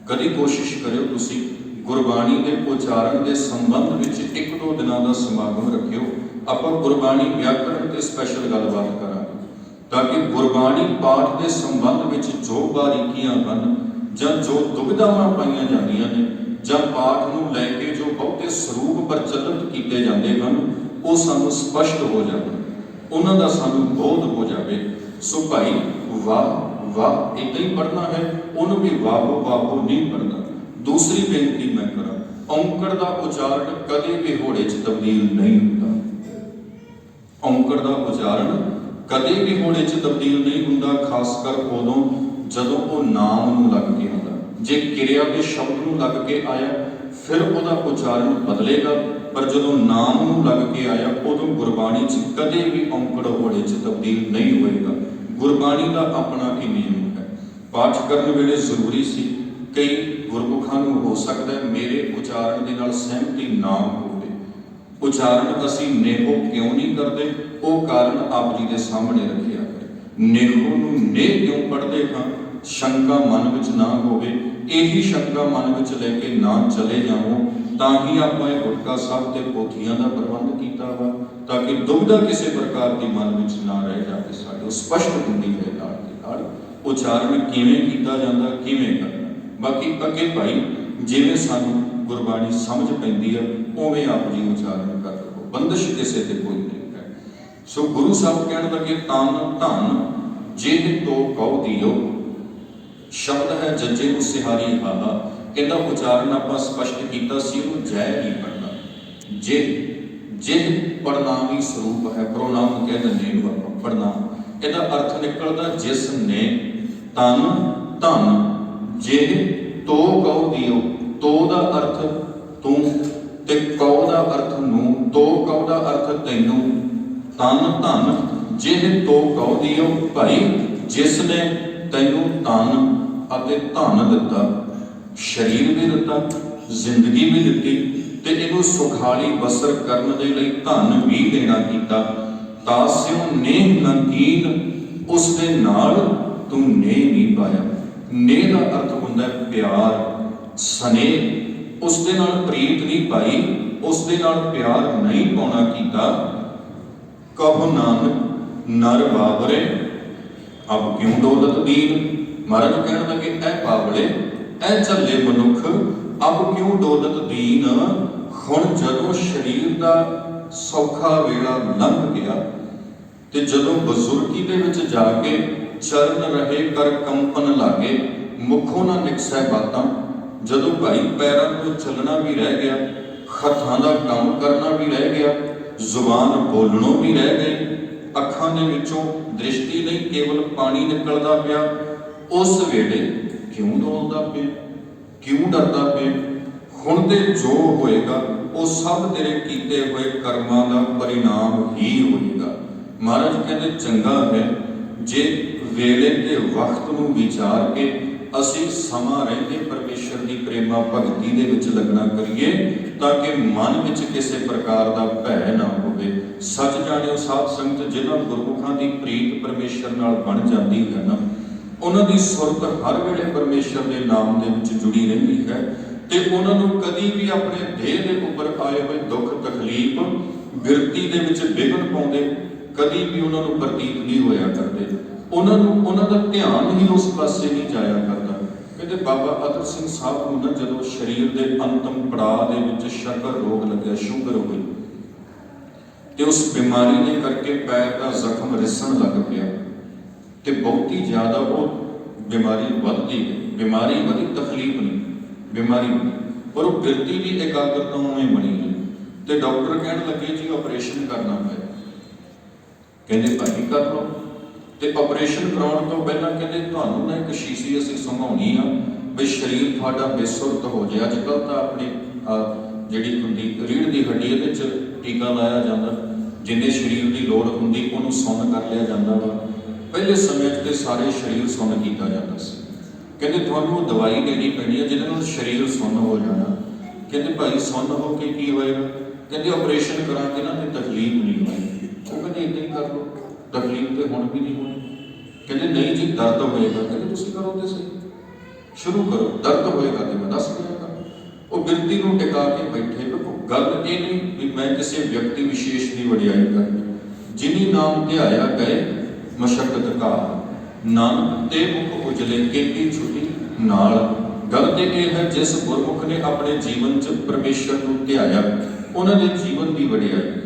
ਕਦੀ ਕੋਸ਼ਿਸ਼ ਕਰਿਓ ਤੁਸੀਂ ਗੁਰਬਾਣੀ ਦੇ ਉਚਾਰਨ ਦੇ ਸੰਬੰਧ ਵਿੱਚ 1-2 ਦਿਨਾਂ ਦਾ ਸਮਾਗਮ ਰੱਖਿਓ। ਆਪਾਂ ਗੁਰਬਾਣੀ ਵਿਆਕਰਨ ਤੇ ਸਪੈਸ਼ਲ ਗੱਲਬਾਤ ਕਰਾਂਗੇ ਤਾਂ ਕਿ ਗੁਰਬਾਣੀ ਪਾਠ ਦੇ ਸੰਬੰਧ ਵਿੱਚ ਜੋ ਬਾਰੀਕੀਆਂ ਹਨ ਜਾਂ ਜੋ ਦੁਬਿਧਾਵਾਂ ਪਾਈਆਂ ਜਾਂਦੀਆਂ ਨੇ ਜਾਂ ਪਾਠ ਨੂੰ ਲੈ ਕੇ ਜੋ ਬਹੁਤੇ ਸਰੂਪ ਪ੍ਰਚਲਿਤ ਕੀਤੇ ਜਾਂਦੇ ਹਨ ਉਹ ਸਾਨੂੰ ਸਪਸ਼ਟ ਹੋ ਜਾਣ, ਉਹਨਾਂ ਦਾ ਸਾਨੂੰ ਬੋਧ ਹੋ ਜਾਵੇ। ਸੋ ਭਾਈ ਵਾਹ ਵਾਹ ਇੱਦਾਂ ਹੀ ਪੜ੍ਹਨਾ ਹੈ, ਉਹਨੂੰ ਵੀ ਵਾਹੋ ਵਾਹੋ ਨਹੀਂ ਪੜ੍ਹਨਾ। ਦੂਸਰੀ ਬੇਨਤੀ ਮੈਂ ਕਰਾਂ, ਔਂਕੜ ਦਾ ਉਚਾਰਨ ਕਦੇ ਵੀ ਹੋੜੇ 'ਚ ਤਬਦੀਲ ਨਹੀਂ ਹੁੰਦਾ। ਔਂਕੜ ਦਾ ਉਚਾਰਨ ਕਦੇ ਵੀ ਹੋੜੇ 'ਚ ਤਬਦੀਲ ਨਹੀਂ ਹੁੰਦਾ, ਖਾਸ ਕਰ ਉਦੋਂ ਜਦੋਂ ਉਹ ਨਾਮ ਨੂੰ ਲੱਗ ਕੇ ਆਉਂਦਾ। ਜੇ ਕਿਰਿਆ ਦੇ ਸ਼ਬਦ ਨੂੰ ਲੱਗ ਕੇ ਆਇਆ ਫਿਰ ਉਹਦਾ ਉਚਾਰਨ ਬਦਲੇਗਾ, ਪਰ ਜਦੋਂ ਨਾਮ ਨੂੰ ਲੱਗ ਕੇ ਆਇਆ ਉਦੋਂ ਗੁਰਬਾਣੀ 'ਚ ਕਦੇ ਵੀ ਔਂਕੜ ਹੋੜੇ 'ਚ ਤਬਦੀਲ ਨਹੀਂ ਹੋਏਗਾ। ਗੁਰਬਾਣੀ ਦਾ ਆਪਣਾ ਹੀ ਨਿਯਮ ਹੈ। ਪਾਠ ਕਰਨ ਵੇਲੇ ਜ਼ਰੂਰੀ ਸੀ, ਕਈ ਗੁਰਮੁਖਾਂ ਨੂੰ ਹੋ ਸਕਦਾ ਮੇਰੇ ਉਚਾਰਨ ਦੇ ਨਾਲ ਸਹਿਮਤੀ ਨਾ ਹੋਵੇ। ਉਚਾਰਨ ਅਸੀਂ ਨੇਹੋ ਕਿਉਂ ਨਹੀਂ ਕਰਦੇ, ਉਹ ਕਾਰਨ ਆਪ ਜੀ ਦੇ ਸਾਹਮਣੇ ਰੱਖਿਆ ਹੈ। ਨੇਹੋ ਨੂੰ ਨੇ ਕਿਉਂ ਪੜ੍ਹਦੇ ਹਾਂ, ਸ਼ੰਕਾ ਮਨ ਵਿੱਚ ਨਾ ਹੋਵੇ। ਇਹੀ ਸ਼ੰਕਾ ਮਨ ਵਿੱਚ ਲੈ ਕੇ ਨਾ ਚਲੇ ਜਾਵੋ, ਤਾਂ ਹੀ ਆਪਾਂ ਇਹ ਗੁਟਕਾ ਸਾਹਿਬ ਤੇ ਪੋਥੀਆਂ ਦਾ ਪ੍ਰਬੰਧ ਕੀਤਾ ਵਾ, ਤਾਂ ਕਿ ਦੁਬਿਧਾ ਕਿਸੇ ਪ੍ਰਕਾਰ ਦੀ ਮਨ ਵਿੱਚ ਨਾ ਰਹਿ ਜਾਵੇ। ਸਾਡੇ ਸਪਸ਼ਟ ਹੁੰਦੀ ਹੈ ਨਾਲ ਦੇ ਨਾਲ ਉਚਾਰਨ ਕਿਵੇਂ ਕੀਤਾ ਜਾਂਦਾ, ਕਿਵੇਂ ਕਰਨਾ। ਬਾਕੀ ਅੱਗੇ ਭਾਈ ਜਿਵੇਂ ਸਾਨੂੰ ਗੁਰਬਾਣੀ ਸਮਝ ਪੈਂਦੀ ਆ ਉਵੇਂ ਆਪ ਜੀ ਉਚਾਰਨ ਕਰ ਲਓ, ਬੰਦਿਸ਼ ਕਿਸੇ ਤੇ ਕੋਈ ਨਹੀਂ ਹੈ। ਸੋ ਗੁਰੂ ਸਾਹਿਬ ਕਹਿਣ ਲੱਗੇ ਤਨ ਧਨ ਜਿਹੇ ਤੋ ਕਉ ਦਿਓ। ਸ਼ਬਦ ਹੈ ਜੱਜੇ ਨੂੰ ਸਿਹਾਰੀ ਹਾਹਾ। ਇਹਦਾ ਉਚਾਰਨ ਆਪਾਂ ਸਪਸ਼ਟ ਕੀਤਾ ਸੀ, ਉਹਨੂੰ ਜੈ ਨਹੀਂ ਪੜ੍ਹਨਾ। ਜਿਹ ਪੜਨਾਮੀ ਸਰੂਪ ਹੈ, ਪ੍ਰੋਨਾਮ ਕਹਿ ਦਿੰਦੇ ਨੂੰ ਆਪਾਂ ਪੜਨਾਮ। ਇਹਦਾ ਅਰਥ ਨਿਕਲਦਾ ਜਿਸ ਨੇ। ਤਨ ਧਨ ਜਿਹ ਤੋ ਕਉ ਦਿਓ। ਤੋ ਦਾ ਅਰਥ ਤੂੰ ਤੇ ਕਉ ਦਾ ਅਰਥ ਨੂੰ। ਤੋ ਕਉ ਦਾ ਅਰਥ ਤੈਨੂੰ। ਤਨ ਧਨ ਜਿਹ ਤੋ ਕਉ ਦਿਓ। ਭਾਈ ਜਿਸ ਨੇ ਤੈਨੂੰ ਤਨ ਅਤੇ ਧਨ ਦਿੱਤਾ, ਸਰੀਰ ਵੀ ਦਿੱਤਾ, ਜ਼ਿੰਦਗੀ ਵੀ ਦਿੱਤੀ, ਤੇ ਇਹਨੂੰ ਸੁਖਾਲੀ ਬਸਰ ਕਰਨ ਦੇ ਲਈ ਧਨ ਵੀ ਦੇਣਾ ਕੀਤਾ। ਤਾਸਿਓ ਨੇਹ ਨਕੀਨ, ਉਸ ਦੇ ਨਾਲ ਤੂੰ ਨੇਹ ਨਹੀਂ ਪਾਇਆ। ਨੇਹ ਦਾ ਅਰਥ ਹੁੰਦਾ ਹੈ ਪਿਆਰ, ਸਨੇਹ। ਉਸ ਦੇ ਨਾਲ ਪ੍ਰੀਤ ਨਹੀਂ ਪਾਈ, ਉਸ ਦੇ ਨਾਲ ਪਿਆਰ ਨਹੀਂ ਪਾਉਣਾ ਕੀਤਾ। ਕਹੋ ਨਾਨਕ ਨਰ ਬਾਬਰੇ ਅਬ ਕਿਉਂ ਦੌਲਤ ਦੀਨ। ਮਹਾਰਾਜ ਕਹਿਣ ਲੱਗੇ, ਇਹ ਬਾਬਲੇ, ਇਹ ਝੱਲੇ ਮਨੁੱਖ, ਅਬ ਕਿਉਂ ਦੌਲਤ ਦੀਨ। ਹੁਣ ਜਦੋਂ ਸਰੀਰ ਦਾ ਸੌਖਾ ਵੇਲਾ ਲੰਘ ਗਿਆ ਤੇ ਜਦੋਂ ਬਜ਼ੁਰਗੀ ਦੇ ਵਿੱਚ ਜਾ ਕੇ ਚਰਨ ਰਹੇ ਕਰ ਕੰਪਨ ਲਾਗੇ, ਮੁਖੋਂ ਨਾ ਨਿਕਸੈ ਬਾਤਾਂ। ਜਦੋਂ ਭਾਈ ਪੈਰਾਂ ਤੋਂ ਚੱਲਣਾ ਵੀ ਰਹਿ ਗਿਆ, ਹੱਥਾਂ ਦਾ ਕੰਮ ਕਰਨਾ ਵੀ ਰਹਿ ਗਿਆ, ਜ਼ੁਬਾਨ ਬੋਲਣੋਂ ਵੀ ਰਹਿ ਗਈ, ਅੱਖਾਂ ਦੇ ਵਿੱਚੋਂ ਦ੍ਰਿਸ਼ਟੀ ਨਹੀਂ ਕੇਵਲ ਪਾਣੀ ਨਿਕਲਦਾ ਪਿਆ, ਉਸ ਵੇਲੇ ਕਿਉਂ ਡੋਲਦਾ ਪਿਆ, ਕਿਉਂ ਡਰਦਾ ਪਿਆ। ਹੁਣ ਤੇ ਜੋ ਹੋਏਗਾ ਉਹ ਸਭ ਤੇਰੇ ਕੀਤੇ ਹੋਏ ਕਰਮਾਂ ਦਾ ਪਰਿਣਾਮ ਹੀ ਹੋਏਗਾ। ਮਹਾਰਾਜ ਕਹਿੰਦੇ, ਚੰਗਾ ਹੈ ਜੇ ਵੇਲੇ ਤੇ ਵਕਤ ਨੂੰ ਵਿਚਾਰ ਕੇ ਅਸੀਂ ਸਮਾਂ ਰਹਿੰਦੇ ਪਰਮੇਸ਼ਰ ਦੀ ਪ੍ਰੇਮਾ ਭਗਤੀ ਦੇ ਵਿੱਚ ਲੱਗਣਾ ਕਰੀਏ, ਤਾਂ ਕਿ ਮਨ ਵਿੱਚ ਕਿਸੇ ਪ੍ਰਕਾਰ ਦਾ ਭੈ ਨਾ ਹੋਵੇ। ਸੱਚ ਜਾਣਿਓ ਸਾਧ ਸੰਗਤ, ਜਿਨ੍ਹਾਂ ਗੁਰਮੁਖਾਂ ਦੀ ਪ੍ਰੀਤ ਪਰਮੇਸ਼ਰ ਨਾਲ ਬਣ ਜਾਂਦੀ ਹੈ ਨਾ, ਉਹਨਾਂ ਦੀ ਸੁਰਤ ਹਰ ਵੇਲੇ ਪਰਮੇਸ਼ਰ ਦੇ ਨਾਮ ਦੇ ਵਿੱਚ ਜੁੜੀ ਰਹਿੰਦੀ ਹੈ, ਤੇ ਉਹਨਾਂ ਨੂੰ ਕਦੀ ਵੀ ਆਪਣੇ ਦੇਹ ਦੇ ਉੱਪਰ ਆਏ ਹੋਏ ਦੁੱਖ ਤਕਲੀਫ ਬਿਰਤੀ ਦੇ ਵਿੱਚ ਵਿਘਨ ਪਾਉਂਦੇ ਕਦੀ ਵੀ ਉਹਨਾਂ ਨੂੰ ਪ੍ਰਤੀਤ ਨਹੀਂ ਹੋਇਆ ਕਰਦੇ। ਉਹਨਾਂ ਦਾ ਧਿਆਨ ਹੀ ਉਸ ਪਾਸੇ ਨਹੀਂ ਜਾਇਆ ਕਰਦਾ। ਕਹਿੰਦੇ ਬਾਬਾ ਅਤਰ ਸਿੰਘ ਸਾਹਿਬ ਨੂੰ ਨਾ ਜਦੋਂ ਸਰੀਰ ਦੇ ਅੰਤਮ ਪੜਾਅ ਦੇ ਵਿੱਚ ਸ਼ੱਕਰ ਰੋਗ ਲੱਗਿਆ, ਸ਼ੂਗਰ ਹੋਈ, ਤੇ ਉਸ ਬਿਮਾਰੀ ਦੇ ਕਰਕੇ ਪੈਰ ਦਾ ਜ਼ਖਮ ਰਿਸਣ ਲੱਗ ਪਿਆ, ਤੇ ਬਹੁਤੀ ਜ਼ਿਆਦਾ ਉਹ ਬਿਮਾਰੀ ਵੱਧਦੀ ਗਈ। ਬਿਮਾਰੀ ਵਧੀ, ਤਕਲੀਫ ਨਹੀਂ, ਬਿਮਾਰੀ ਵਧੀ, ਪਰ ਉਹ ਬਿਰਤੀ ਦੀ ਇਕਾਗਰਤਾ ਉਵੇਂ ਬਣੀ ਰਹੀ। ਤੇ ਡਾਕਟਰ ਕਹਿਣ ਲੱਗੇ ਜੀ ਆਪਰੇਸ਼ਨ ਕਰਨਾ ਪਿਆ। ਕਹਿੰਦੇ ਭਾਈ ਕਰ ਲਓ। ਤੇ ਆਪਰੇਸ਼ਨ ਕਰਾਉਣ ਤੋਂ ਪਹਿਲਾਂ ਕਹਿੰਦੇ ਤੁਹਾਨੂੰ ਨਾ ਇੱਕ ਸ਼ੀਸ਼ੀ ਅਸੀਂ ਸੰਘਾਉਣੀ ਆ ਵੀ ਸਰੀਰ ਤੁਹਾਡਾ ਬੇਸੁਰਤ ਹੋ ਜਾਏ। ਅੱਜ ਕੱਲ੍ਹ ਤਾਂ ਆਪਣੀ ਜਿਹੜੀ ਹੁੰਦੀ ਰੀੜ੍ਹ ਦੀ ਹੱਡੀ ਇਹਦੇ 'ਚ ਟੀਕਾ ਲਾਇਆ ਜਾਂਦਾ, ਜਿੰਨੇ ਸਰੀਰ ਦੀ ਲੋੜ ਹੁੰਦੀ ਉਹਨੂੰ ਸੁੰਨ ਕਰ ਲਿਆ ਜਾਂਦਾ ਵਾ। ਪਹਿਲੇ ਸਮੇਂ 'ਚ ਤੇ ਸਾਰੇ ਸਰੀਰ ਸੁੰਨ ਕੀਤਾ ਜਾਂਦਾ ਸੀ। ਕਹਿੰਦੇ ਤੁਹਾਨੂੰ ਉਹ ਦਵਾਈ ਦੇਣੀ ਪੈਣੀ ਹੈ ਜਿਹਦੇ ਨਾਲ ਸਰੀਰ ਸੁੰਨ ਹੋ ਜਾਣਾ। ਕਹਿੰਦੇ ਭਾਈ ਸੁੰਨ ਹੋ ਕੇ ਕੀ ਹੋਏਗਾ? ਕਹਿੰਦੇ ਆਪਰੇਸ਼ਨ ਕਰਾਂਗੇ ਨਾ ਤੇ ਤਕਲੀਫ ਨਹੀਂ ਹੋਏਗੀ। ਉਹ ਕਹਿੰਦੇ ਇੱਦਾਂ ਹੀ ਕਰ ਲਓ, ਤਕਲੀਫ ਤੇ ਹੁਣ ਵੀ ਨਹੀਂ ਹੋਣੀ। ਕਹਿੰਦੇ ਨਹੀਂ ਜੀ ਦਰਦ ਹੋਏਗਾ। ਕਹਿੰਦੇ ਤੁਸੀਂ ਕਰੋ ਤੇ ਸਹੀ, ਸ਼ੁਰੂ ਕਰੋ, ਦਰਦ ਹੋਏਗਾ ਤੇ ਮੈਂ ਦੱਸ ਦਿਆਂਗਾ। ਉਹ ਬਿਰਤੀ ਨੂੰ ਟਿਕਾ ਕੇ ਬੈਠੇ। ਵੇਖੋ ਗੱਲ ਇਹ ਨਹੀਂ ਵੀ ਮੈਂ ਕਿਸੇ ਵਿਅਕਤੀ ਵਿਸ਼ੇਸ਼ ਦੀ ਵਡਿਆਈ ਕਰਨੀ। ਜਿਨੀ ਨਾਮ ਧਿਆਇਆ ਗਏ ਮਸ਼ੱਕਤ ਘਾਰ, ਨਾਨਕ ਤੇ ਮੁਖ ਉਜਲੇ ਕੀਤੀ ਛੁਟੀ ਨਾਲ। ਗੱਲ ਤੇ ਇਹ ਹੈ ਜਿਸ ਗੁਰਮੁਖ ਨੇ ਆਪਣੇ ਜੀਵਨ 'ਚ ਪਰਮੇਸ਼ਰ ਨੂੰ ਧਿਆਇਆ, ਉਹਨਾਂ ਦੇ ਜੀਵਨ ਦੀ ਵਡਿਆਈ ਹੈ।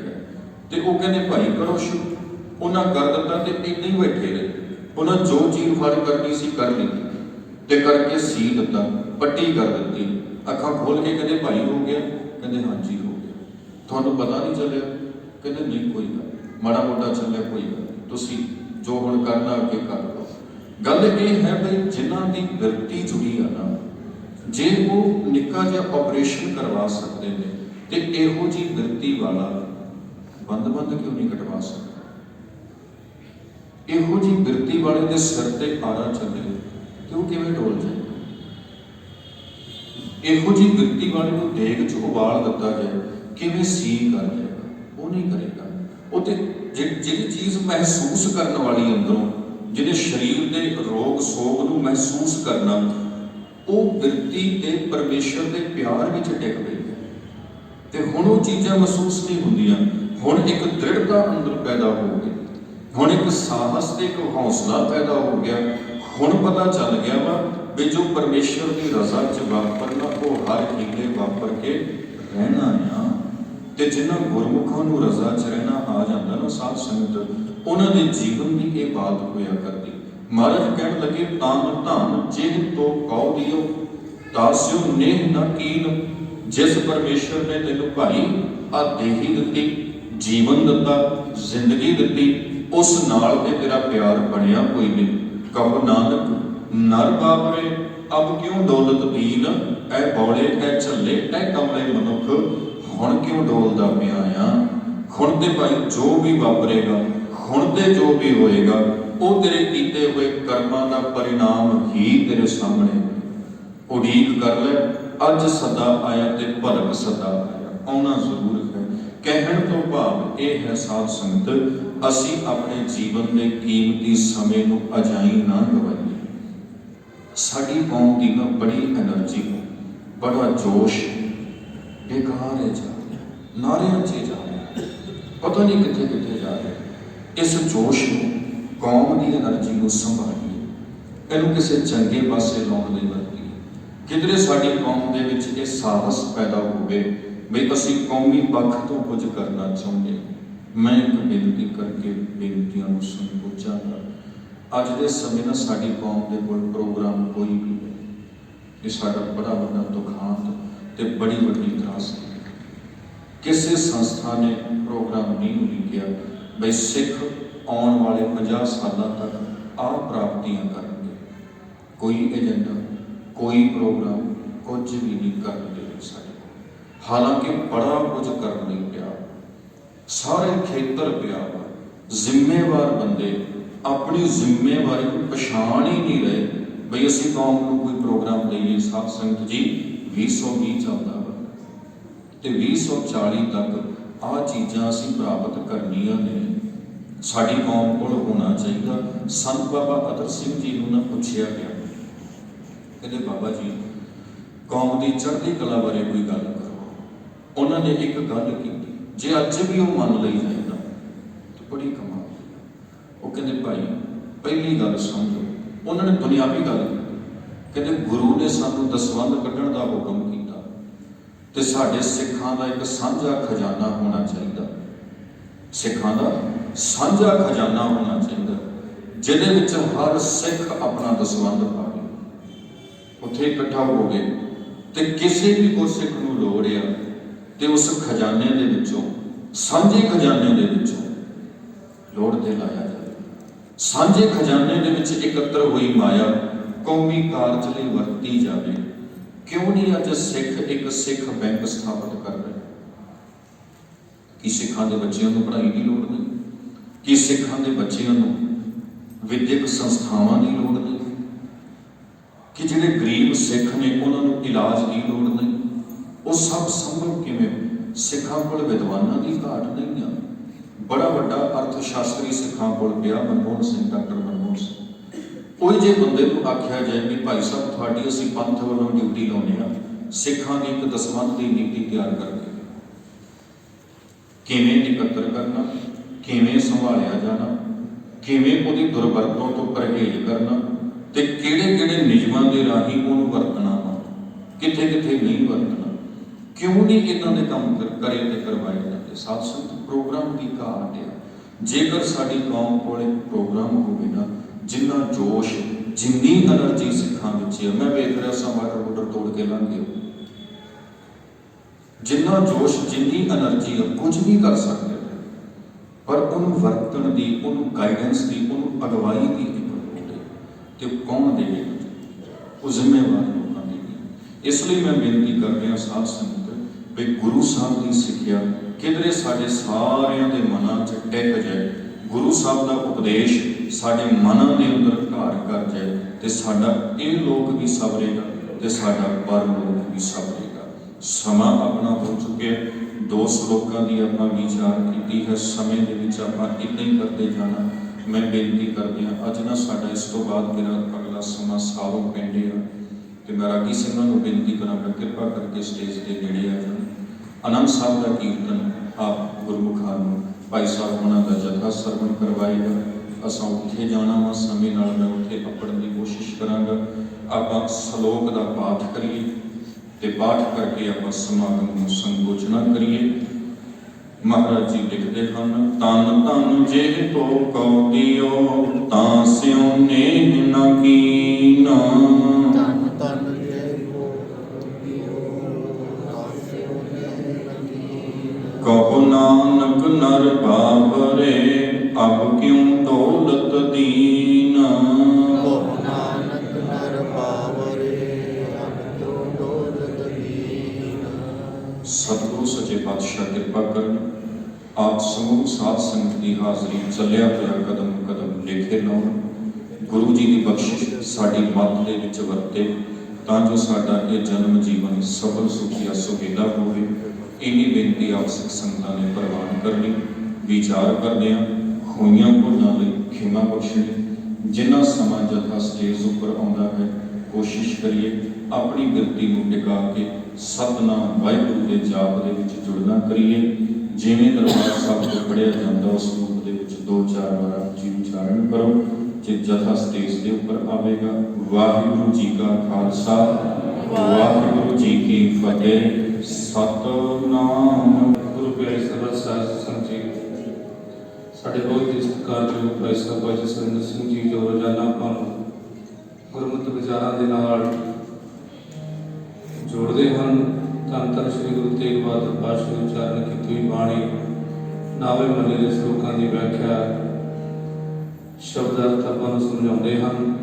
ਤੇ ਉਹ ਕਹਿੰਦੇ ਭਾਈ ਕਰੋ ਸ਼ੁਰੂ। ਉਹਨਾਂ ਕਰ ਦਿੱਤਾ ਤੇ ਇੱਦਾਂ ਹੀ ਬੈਠੇ ਰਹੇ। ਉਹਨਾਂ ਜੋ ਚੀਜ਼ ਫੜ ਕਰਨੀ ਸੀ ਕਰ ਲਈ ਤੇ ਕਰਕੇ ਸੀ ਦਿੱਤਾ, ਪੱਟੀ ਕਰ ਦਿੱਤੀ। ਅੱਖਾਂ ਖੋਲ ਕੇ ਕਹਿੰਦੇ ਭਾਈ ਹੋ ਗਿਆ? ਕਹਿੰਦੇ ਹਾਂਜੀ ਹੋ ਗਿਆ। ਤੁਹਾਨੂੰ ਪਤਾ ਨਹੀਂ ਚੱਲਿਆ? ਕਹਿੰਦੇ ਨਹੀਂ ਕੋਈ ਗੱਲ, ਮਾੜਾ ਮੋਟਾ ਚੱਲਿਆ, ਕੋਈ ਗੱਲ, ਤੁਸੀਂ ਜੋ ਹੁਣ ਕਰਨਾ ਅੱਗੇ ਕਰ ਲਓ। ਗੱਲ ਇਹ ਹੈ ਬਈ ਜਿਨ੍ਹਾਂ ਦੀ ਬਿਰਤੀ ਜੁੜੀ ਆ ਨਾ, ਜੇ ਉਹ ਨਿੱਕਾ ਜਿਹਾ ਆਪਰੇਸ਼ਨ ਕਰਵਾ ਸਕਦੇ ਨੇ ਤੇ ਇਹੋ ਜਿਹੀ ਬਿਰਤੀ ਵਾਲਾ ਬੰਦ ਕਿਉਂ ਨਹੀਂ ਕਟਵਾ ਸਕਦਾ? ਇਹੋ ਜਿਹੀ ਬਿਰਤੀ ਵਾਲੇ ਦੇ ਸਿਰ ਤੇ ਆਰਾ ਚੱਲੇ ਤੇ ਉਹ ਕਿਵੇਂ ਡੋਲ ਜਾਏਗਾ? ਇਹੋ ਜਿਹੀ ਬਿਰਤੀ ਵਾਲੇ ਨੂੰ ਦੇਗ 'ਚ ਉਬਾਲ ਦਿੱਤਾ ਜਾਏ, ਕਿਵੇਂ ਸੀ ਕਰ ਜਾਏਗਾ? ਉਹ ਨਹੀਂ ਕਰੇਗਾ। ਉਹ ਤੇ ਜਿਹੜੀ ਚੀਜ਼ ਮਹਿਸੂਸ ਕਰਨ ਵਾਲੀ ਅੰਦਰੋਂ, ਜਿਹਦੇ ਸਰੀਰ ਦੇ ਰੋਗ ਸੋਗ ਨੂੰ ਮਹਿਸੂਸ ਕਰਨਾ, ਉਹ ਬਿਰਤੀ ਤੇ ਪਰਮੇਸ਼ਰ ਦੇ ਪਿਆਰ ਵਿੱਚ ਟਿਕ ਪਈ ਹੈ। ਤੇ ਹੁਣ ਉਹ ਚੀਜ਼ਾਂ ਮਹਿਸੂਸ ਨਹੀਂ ਹੁੰਦੀਆਂ। ਹੁਣ ਇੱਕ ਦ੍ਰਿੜਤਾ ਅੰਦਰ ਪੈਦਾ ਹੋ ਗਈ, ਹੁਣ ਇੱਕ ਸਾਹਸ ਤੇ ਇੱਕ ਹੌਸਲਾ ਪੈਦਾ ਹੋ ਗਿਆ। ਹੁਣ ਪਤਾ ਚੱਲ ਗਿਆ ਵਾ ਵੀ ਜੋ ਪਰਮੇਸ਼ਰ ਦੀ ਰਜ਼ਾ 'ਚ ਵਾਪਰਨਾ, ਉਹ ਹਰ ਹੀਲੇ ਵਾਪਰ ਕੇ ਰਹਿਣਾ ਆ। ਤੇ ਜਿਨ੍ਹਾਂ ਗੁਰਮੁਖਾਂ ਨੂੰ ਰਜ਼ਾ 'ਚ ਰਹਿਣਾ ਆ ਜਾਂਦਾ ਨਾ ਸਾਧ ਸੰਗਤ, ਉਹਨਾਂ ਦੇ ਜੀਵਨ ਦੀ ਇਹ ਬਾਤ ਹੋਇਆ ਕਰਦੀ। ਮਹਾਰਾਜ ਕਹਿਣ ਲੱਗੇ ਤਾਨ ਧਨ ਜਿਹ ਤੋ ਕਉ ਦਿਓ, ਤਾਸਿਓ ਨੇਹ ਨਾ ਕੀਨ। ਜਿਸ ਪਰਮੇਸ਼ਰ ਨੇ ਤੈਨੂੰ ਭਾਈ ਆ ਦੇਹੀ ਦਿੱਤੀ, ਜੀਵਨ ਦਿੱਤਾ, ਜ਼ਿੰਦਗੀ ਦਿੱਤੀ, ਉਸ ਨਾਲ ਤੇ ਤੇਰਾ ਪਿਆਰ ਬਣਿਆ ਕੋਈ ਨਹੀਂ। ਕਹੋ ਨਾਨਕ ਨਰ ਬਾਬਰੇ ਅਬ ਕਿਉਂ ਦੌਲਤ ਦੀਨ। ਐ ਬੌਲੇ, ਐ ਝੱਲੇ, ਐ ਕਮਲੇ ਮਨੁੱਖ, ਹੁਣ ਕਿਉਂ ਡੋਲਦਾ ਪਿਆ ਆ? ਹੁਣ ਤੇ ਭਾਈ ਜੋ ਵੀ ਵਾਪਰੇਗਾ ਹੁਣ ਤੇ ਜੋ ਵੀ ਹੋਏਗਾ ਉਹ ਤੇਰੇ ਕੀਤੇ ਹੋਏ ਕਰਮਾਂ ਦਾ ਪਰਿਣਾਮ ਹੀ ਤੇਰੇ ਸਾਹਮਣੇ। ਉਡੀਕ ਕਰ ਲੈ, ਅੱਜ ਸਦਾ ਆਇਆ ਤੇ ਭਲਕ ਸਦਾ ਆਇਆ, ਆਉਣਾ ਜ਼ਰੂਰ ਹੈ। ਕਹਿਣ ਤੋਂ ਭਾਵ ਇਹ ਹੈ ਸਾਧ ਸੰਗਤ, ਅਸੀਂ ਆਪਣੇ ਜੀਵਨ ਦੇ ਕੀਮਤੀ ਸਮੇਂ ਨੂੰ ਅਜਾਈਂ ਨਾ ਗਵਾਈਏ। ਸਾਡੀ ਕੌਮ ਦੀ ਨਾ ਬੜੀ ਐਨਰਜੀ, ਬੜਾ ਜੋਸ਼ ਬੇਕਾਰ ਹੈ ਜਾ ਰਿਹਾ, ਨਾਰਿਆਂ 'ਚ ਜਾ ਰਿਹਾ, ਪਤਾ ਨਹੀਂ ਕਿੱਥੇ ਕਿੱਥੇ ਜਾ ਰਿਹਾ। ਇਸ ਜੋਸ਼ ਨੂੰ, ਕੌਮ ਦੀ ਐਨਰਜੀ ਨੂੰ ਸੰਭਾਲੀਏ, ਇਹਨੂੰ ਕਿਸੇ ਚੰਗੇ ਪਾਸੇ ਲਾਉਣ ਲਈ ਵਰਤੀਏ। ਕਿਧਰੇ ਸਾਡੀ ਕੌਮ ਦੇ ਵਿੱਚ ਇਹ ਸਾਹਸ ਪੈਦਾ ਹੋਵੇ ਵੀ ਅਸੀਂ ਕੌਮੀ ਪੱਖ ਤੋਂ ਕੁਝ ਕਰਨਾ ਚਾਹੁੰਦੇ। ਮੈਂ ਇੱਕ ਬੇਨਤੀ ਕਰਕੇ ਬੇਨਤੀਆਂ ਨੂੰ ਸੰਕੋਚਾਂਗਾ। ਅੱਜ ਦੇ ਸਮੇਂ ਨਾਲ ਸਾਡੀ ਕੌਮ ਦੇ ਕੋਲ ਪ੍ਰੋਗਰਾਮ ਕੋਈ ਵੀ ਨਹੀਂ। ਇਹ ਸਾਡਾ ਬੜਾ ਵੱਡਾ ਦੁਖਾਂਤ ਤੇ ਬੜੀ ਵੱਡੀ ਤਰਾਸਦੀ। ਕਿਸੇ ਸੰਸਥਾ ਨੇ ਪ੍ਰੋਗਰਾਮ ਨਹੀਂ ਲਿਖਿਆ ਬਈ ਸਿੱਖ ਆਉਣ ਵਾਲੇ 50 ਸਾਲਾਂ ਤੱਕ ਆਹ ਪ੍ਰਾਪਤੀਆਂ ਕਰਨਗੇ। ਕੋਈ ਏਜੰਡਾ, ਕੋਈ ਪ੍ਰੋਗਰਾਮ, ਕੁਝ ਵੀ ਨਹੀਂ ਕਰਨ ਦੇ ਸਾਡੇ ਕੋਲ। ਹਾਲਾਂਕਿ ਬੜਾ ਕੁਝ ਕਰਨ ਲਈ ਪਿਆ, ਸਾਰੇ ਖੇਤਰ ਪਿਆ ਵਾ। ਜ਼ਿੰਮੇਵਾਰ ਬੰਦੇ ਆਪਣੀ ਜ਼ਿੰਮੇਵਾਰੀ ਨੂੰ ਪਛਾਣ ਹੀ ਨਹੀਂ ਰਹੇ ਬਈ ਅਸੀਂ ਕੌਮ ਨੂੰ ਕੋਈ ਪ੍ਰੋਗਰਾਮ ਦੇਈਏ। ਸਾਧ ਸੰਗਤ ਜੀ 2020 ਚੱਲਦਾ ਵਾ ਤੇ 2040 ਤੱਕ ਆਹ ਚੀਜ਼ਾਂ ਅਸੀਂ ਪ੍ਰਾਪਤ ਕਰਨੀਆਂ ਨੇ। ਸਾਡੀ ਕੌਮ ਕੋਲ ਹੋਣਾ ਚਾਹੀਦਾ। ਸੰਤ ਬਾਬਾ ਅਤਰ ਸਿੰਘ ਜੀ ਨੂੰ ਨਾ ਪੁੱਛਿਆ ਗਿਆ, ਕਹਿੰਦੇ ਬਾਬਾ ਜੀ ਕੌਮ ਦੀ ਚੜ੍ਹਦੀ ਕਲਾ ਬਾਰੇ ਕੋਈ ਗੱਲ ਕਰੋ। ਉਹਨਾਂ ਨੇ ਇੱਕ ਗੱਲ ਕੀਤੀ, ਜੇ ਅੱਜ ਵੀ ਉਹ ਮੰਨ ਲਈ ਜਾਏ ਨਾ ਤਾਂ ਬੜੀ ਕਮਾਲ। ਉਹ ਕਹਿੰਦੇ ਭਾਈ ਪਹਿਲੀ ਗੱਲ ਸਮਝੋ, ਉਹਨਾਂ ਨੇ ਦੁਨਿਆਵੀ ਗੱਲ ਕੀਤੀ। ਕਹਿੰਦੇ ਗੁਰੂ ਨੇ ਸਾਨੂੰ ਦਸਵੰਧ ਕੱਢਣ ਦਾ ਹੁਕਮ ਕੀਤਾ ਤੇ ਸਾਡੇ ਸਿੱਖਾਂ ਦਾ ਇੱਕ ਸਾਂਝਾ ਖਜ਼ਾਨਾ ਹੋਣਾ ਚਾਹੀਦਾ। ਸਿੱਖਾਂ ਦਾ ਸਾਂਝਾ ਖਜ਼ਾਨਾ ਹੋਣਾ ਚਾਹੀਦਾ ਜਿਹਦੇ ਵਿੱਚ ਹਰ ਸਿੱਖ ਆਪਣਾ ਦਸਵੰਧ ਪਾਵੇ। ਉੱਥੇ ਇਕੱਠਾ ਹੋ ਗਏ ਤੇ ਕਿਸੇ ਵੀ ਗੁਰਸਿੱਖ ਨੂੰ ਲੋੜ ਆ ਤੇ ਉਸ ਖਜ਼ਾਨੇ ਦੇ ਵਿੱਚੋਂ, ਸਾਂਝੇ ਖਜ਼ਾਨੇ ਦੇ ਵਿੱਚੋਂ ਲੋੜ ਤੇ ਲਾਇਆ ਜਾਵੇ। ਸਾਂਝੇ ਖਜ਼ਾਨੇ ਦੇ ਵਿੱਚ ਇਕੱਤਰ ਹੋਈ ਮਾਇਆ ਕੌਮੀ ਕਾਰਜ ਲਈ ਵਰਤੀ ਜਾਵੇ। ਕਿਉਂ ਨਹੀਂ ਅੱਜ ਸਿੱਖ ਇੱਕ ਸਿੱਖ ਬੈਂਕ ਸਥਾਪਿਤ ਕਰ ਰਹੇ? ਕਿ ਸਿੱਖਾਂ ਦੇ ਬੱਚਿਆਂ ਨੂੰ ਪੜ੍ਹਾਈ ਦੀ ਲੋੜ ਨਹੀਂ? ਕਿ ਸਿੱਖਾਂ ਦੇ ਬੱਚਿਆਂ ਨੂੰ ਵਿਦਿਅਕ ਸੰਸਥਾਵਾਂ ਦੀ ਲੋੜ ਨਹੀਂ? ਕਿ ਜਿਹੜੇ ਗਰੀਬ ਸਿੱਖ ਨੇ ਉਹਨਾਂ ਨੂੰ ਇਲਾਜ ਦੀ ਲੋੜ ਨਹੀਂ? ਉਹ ਸਭ ਸੰਭਵ ਕਿਵੇਂ? ਸਿੱਖਾਂ ਕੋਲ ਵਿਦਵਾਨਾਂ ਦੀ ਘਾਟ ਨਹੀਂ ਆ। ਬੜਾ ਵੱਡਾ ਅਰਥ ਸ਼ਾਸਤਰੀ ਸਿੱਖਾਂ ਕੋਲ ਪਿਆ, ਮਨਮੋਹਨ ਸਿੰਘ, ਡਾਕਟਰ ਮਨਮੋਹਨ ਸਿੰਘ। ਕੋਈ ਜੇ ਬੰਦੇ ਨੂੰ ਆਖਿਆ ਜਾਏ ਵੀ ਭਾਈ ਸਾਹਿਬ ਤੁਹਾਡੀ ਅਸੀਂ ਪੰਥ ਵੱਲੋਂ ਡਿਊਟੀ ਲਾਉਂਦੇ ਹਾਂ, ਸਿੱਖਾਂ ਦੀ ਇੱਕ ਦਸਵੰਧ ਦੀ ਨੀਤੀ ਤਿਆਰ ਕਰਕੇ ਕਿਵੇਂ ਇਕੱਤਰ ਕਰਨਾ, ਕਿਵੇਂ ਸੰਭਾਲਿਆ ਜਾਣਾ, ਕਿਵੇਂ ਉਹਦੀ ਦੁਰਵਰਤੋਂ ਤੋਂ ਪਰਹੇਜ਼ ਕਰਨਾ ਤੇ ਕਿਹੜੇ ਕਿਹੜੇ ਨਿਯਮਾਂ ਦੇ ਰਾਹੀਂ ਉਹਨੂੰ ਵਰਤਣਾ ਵਾ, ਕਿੱਥੇ ਕਿੱਥੇ ਨਹੀਂ ਵਰਤਣਾ, ਕਿਉਂ ਨਹੀਂ ਇੱਦਾਂ ਦੇ ਕੰਮ ਕਰੇ ਤੇ ਕਰਵਾਏ ਜਾਂਦੇ। ਸਾਧ ਸੰਗਤ ਪ੍ਰੋਗਰਾਮ ਦੀ ਘਾਟ ਆ। ਜੇਕਰ ਸਾਡੀ ਕੌਮ ਕੋਲ ਪ੍ਰੋਗਰਾਮ ਹੋਵੇ ਨਾ, ਜਿੰਨਾ ਜੋਸ਼, ਜਿੰਨੀ ਐਨਰਜੀ ਸਿੱਖਾਂ ਵਿੱਚ ਹੈ, ਮੈਂ ਵੇਖ ਰਿਹਾ ਸਾਂ ਬਾਰਡਰ ਤੋੜ ਕੇ ਲੰਘ ਗਏ, ਜਿੰਨਾ ਜੋਸ਼, ਜਿੰਨੀ ਐਨਰਜੀ ਆ, ਕੁਝ ਵੀ ਕਰ ਸਕਦੇ ਪਰ ਉਹਨੂੰ ਵਰਤਣ ਦੀ, ਉਹਨੂੰ ਗਾਈਡੈਂਸ ਦੀ, ਉਹਨੂੰ ਅਗਵਾਈ ਦੀ ਇੱਕ ਲੋੜ ਹੈ। ਤੇ ਕੌਣ ਦੇਵੇ? ਉਹ ਜ਼ਿੰਮੇਵਾਰ ਲੋਕਾਂ ਦੀ। ਇਸ ਲਈ ਮੈਂ ਬੇਨਤੀ ਕਰ ਰਿਹਾ ਸਾਧ ਸੰਗਤ ਵੀ ਗੁਰੂ ਸਾਹਿਬ ਦੀ ਸਿੱਖਿਆ ਕਿਧਰੇ ਸਾਡੇ ਸਾਰਿਆਂ ਦੇ ਮਨਾਂ 'ਚ ਟਿਕ ਜਾਏ। ਗੁਰੂ ਸਾਹਿਬ ਦਾ ਉਪਦੇਸ਼ ਸਾਡੇ ਮਨਾਂ ਦੇ ਅੰਦਰ ਘਰ ਕਰ ਜਾਏ ਤੇ ਸਾਡਾ ਇਹ ਲੋਕ ਵੀ ਸਵਰੇਗਾ ਤੇ ਸਾਡਾ ਪਰਲੋਕ ਵੀ ਸਵਰੇਗਾ। ਸਮਾਂ ਆਪਣਾ ਹੋ ਚੁੱਕਿਆ। 2 ਸ਼ਲੋਕਾਂ ਦੀ ਆਪਾਂ ਵਿਚਾਰ ਕੀਤੀ ਹੈ। ਸਮੇਂ ਦੇ ਵਿੱਚ ਆਪਾਂ ਇੱਦਾਂ ਹੀ ਕਰਦੇ ਜਾਣਾ। ਮੈਂ ਬੇਨਤੀ ਕਰਦੇ ਹਾਂ, ਅੱਜ ਨਾ ਸਾਡਾ ਇਸ ਤੋਂ ਬਾਅਦ ਮੇਰਾ ਅਗਲਾ ਸਮਾਂ ਸਾਰੋਂ ਪੈਂਦੇ ਆ ਤੇ ਮੈਂ ਰਾਗੀ ਸਿੰਘਾਂ ਨੂੰ ਬੇਨਤੀ ਕਰਾਂਗਾ ਕਿਰਪਾ ਕਰਕੇ ਸਟੇਜ ਦੇ ਨੇੜੇ ਆ ਜਾਣ। ਆਨੰਦ ਸਾਹਿਬ ਦਾ ਕੀਰਤਨ ਆਪ ਗੁਰਮੁਖਾਂ ਨੂੰ ਭਾਈ ਸਾਹਿਬ ਉਹਨਾਂ ਦਾ ਜਥਾ ਸਰਵਣ ਕਰਵਾਏਗਾ। ਅਸਾਂ ਉੱਥੇ ਜਾਣਾ ਵਾ, ਸਮੇਂ ਨਾਲ ਮੈਂ ਉੱਥੇ ਅੱਪੜਨ ਦੀ ਕੋਸ਼ਿਸ਼ ਕਰਾਂਗਾ। ਆਪਾਂ ਸ਼ਲੋਕ ਦਾ ਪਾਠ ਕਰੀਏ ਤੇ ਪਾਠ ਕਰਕੇ ਆਪਾਂ ਸਮਾਗਮ ਨੂੰ ਸੰਕੋਚਨਾ ਕਰੀਏ। ਮਹਾਰਾਜ ਜੀ ਲਿਖਦੇ ਹਨ, ਤਨ ਤਨ ਜੇ ਤੋ ਕਉ ਦਿਓ ਤਾਂ ਸਿਉ ਨੇਹ ਨ ਕੀਨਾ। ਤਨ ਤਨ ਜੇ ਤੋ ਦਿਓ ਤਾਂ ਸਿਉ ਨੇਹ ਨ ਕੀਨਾ। ਕਹੋ ਨਾਨਕ ਨਰ ਬਾਬਰੇ ਅਬ ਕਿਉਂ ਦੌਲਤ ਦੀਨਾ। ਕਹੋ ਨਾਨਕ ਨਰ ਬਾਬਰੇ ਅਬ ਕਿਉਂ ਦੌਲਤ ਦੀਨਾ। ਸਤਿਗੁਰੂ ਸੱਚੇ ਪਾਤਸ਼ਾਹ ਕਿਰਪਾ ਕਰਨ। ਆਪ ਸਮੂਹ ਸਾਧ ਸੰਗਤ ਦੀ ਹਾਜ਼ਰੀ ਚੱਲਿਆ ਹੋਇਆ ਕਦਮ ਕਦਮ ਲੇਖੇ ਲਾਉਣ। ਗੁਰੂ ਜੀ ਦੀ ਬਖਸ਼ਿਸ਼ ਸਾਡੀ ਮੱਤ ਦੇ ਵਿੱਚ ਵਰਤੇ ਤਾਂ ਜੋ ਸਾਡਾ ਇਹ ਜਨਮ ਜੀਵਨ ਸਫਲ ਸੁਖੀਆ ਸੁਹੇਲਾ ਹੋਵੇ। ਇੰਨੀ ਬੇਨਤੀ ਆਪ ਸਿੱਖ ਸੰਗਤਾਂ ਨੇ ਪ੍ਰਵਾਨ ਕਰਨੀ। ਵਿਚਾਰ ਕਰਦਿਆਂ ਹੋਈਆਂ ਭੁੱਲਾਂ ਲਈ ਖਿਮਾ ਬਖਸ਼ਣੀ। ਜਿੰਨਾ ਸਮਾਂ ਜਥਾ ਸਟੇਜ ਉੱਪਰ ਆਉਂਦਾ ਹੈ ਕੋਸ਼ਿਸ਼ ਕਰੀਏ ਆਪਣੀ ਬਿਰਤੀ ਨੂੰ ਟਿਕਾ ਕੇ ਸਤਿਨਾਮ ਵਾਹਿਗੁਰੂ ਦੇ ਜਾਪ ਦੇ ਵਿੱਚ ਜੁੜਨਾ ਕਰੀਏ। ਜਿਵੇਂ ਦਰਬਾਰ ਸਾਹਿਬ ਤੋਂ ਪੜ੍ਹਿਆ ਜਾਂਦਾ ਉਸ ਰੂਪ ਦੇ ਵਿੱਚ 2-4 ਵਾਰ ਆਪ ਜੀ ਉਚਾਰਨ ਕਰੋ। ਜੇ ਜਥਾ ਸਟੇਜ ਦੇ ਉੱਪਰ ਆਵੇਗਾ, ਵਾਹਿਗੁਰੂ ਜੀ ਕਾ ਖਾਲਸਾ ਵਾਹਿਗੁਰੂ ਜੀ ਕੀ ਫਤਿਹ। ਸਤਿਨਾਮ। ਗੁਰੂ ਪਿਆਰੇ ਸਰਬੱਤ ਸਾਧ ਸੰਗਤ ਜੀ, ਸਾਡੇ ਬਹੁਤ ਹੀ ਸਤਿਕਾਰਯੋਗ ਭਾਈ ਸਾਹਿਬ ਭਾਈ ਜਸਵਿੰਦਰ ਸਿੰਘ ਜੀ ਜੋ ਰੋਜ਼ਾਨਾ ਆਪਾਂ ਨੂੰ ਗੁਰਮਤਿ ਵਿਚਾਰਾਂ ਦੇ ਨਾਲ ਜੋੜਦੇ ਹਨ। ਧੰਨ ਧੰਨ ਸ੍ਰੀ ਗੁਰੂ ਤੇਗ ਬਹਾਦਰ ਪਾਤਸ਼ਾਹ ਦੀ ਉਚਾਰਨ ਕੀਤੀ ਹੋਈ ਬਾਣੀ, ਨਾਵੇਂ ਮਹੱਲੇ ਦੇ ਸ਼ਲੋਕਾਂ ਦੀ ਵਿਆਖਿਆ, ਸ਼ਬਦ ਅਰਥ ਆਪਾਂ ਨੂੰ ਸਮਝਾਉਂਦੇ ਹਨ।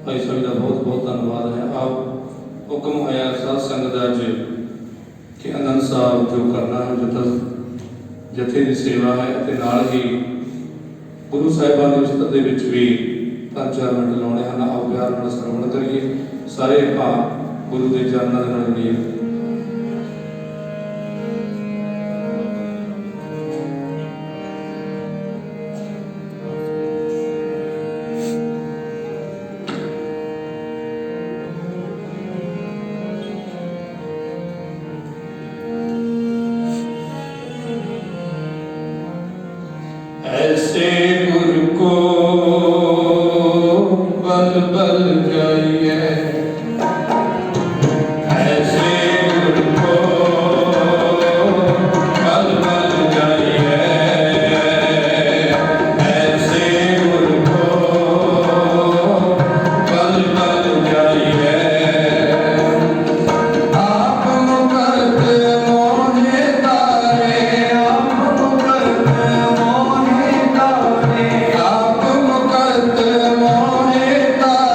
ਭਾਈ ਸਾਹਿਬ ਦਾ ਬਹੁਤ ਬਹੁਤ ਧੰਨਵਾਦ ਹੈ। ਆਪ ਹੁਕਮ ਹੋਇਆ ਸਾਧ ਸੰਗਤ ਦਾ ਅੱਜ ਕਿ ਆਨੰਦ ਸਾਹਿਬ ਜੋ ਕਰਨਾ ਹੈ ਜਥੇ ਦੀ ਸੇਵਾ ਹੈ ਅਤੇ ਨਾਲ ਹੀ ਗੁਰੂ ਸਾਹਿਬਾਨ ਦੀ ਉਸਤਤ ਦੇ ਵਿੱਚ ਵੀ 5-4 ਮਿੰਟ ਲਾਉਣੇ ਹਨ। ਆਓ ਪਿਆਰ ਨਾਲ ਸਰਵਣ ਕਰੀਏ। ਸਾਰੇ ਆਪਾਂ ਗੁਰੂ ਦੇ ਚਰਨਾਂ ਦੇ ਨਾਲ ਜੁੜੀਏ। ऐसे गुर को बल बल जाइए, ऐसे गुर को बल बल जाइए, ऐसे गुर को बल बल जाइए। आप मुकत मोहे तारे, आप मुकत मोहे तारे, आप मुकत मोहे तारे।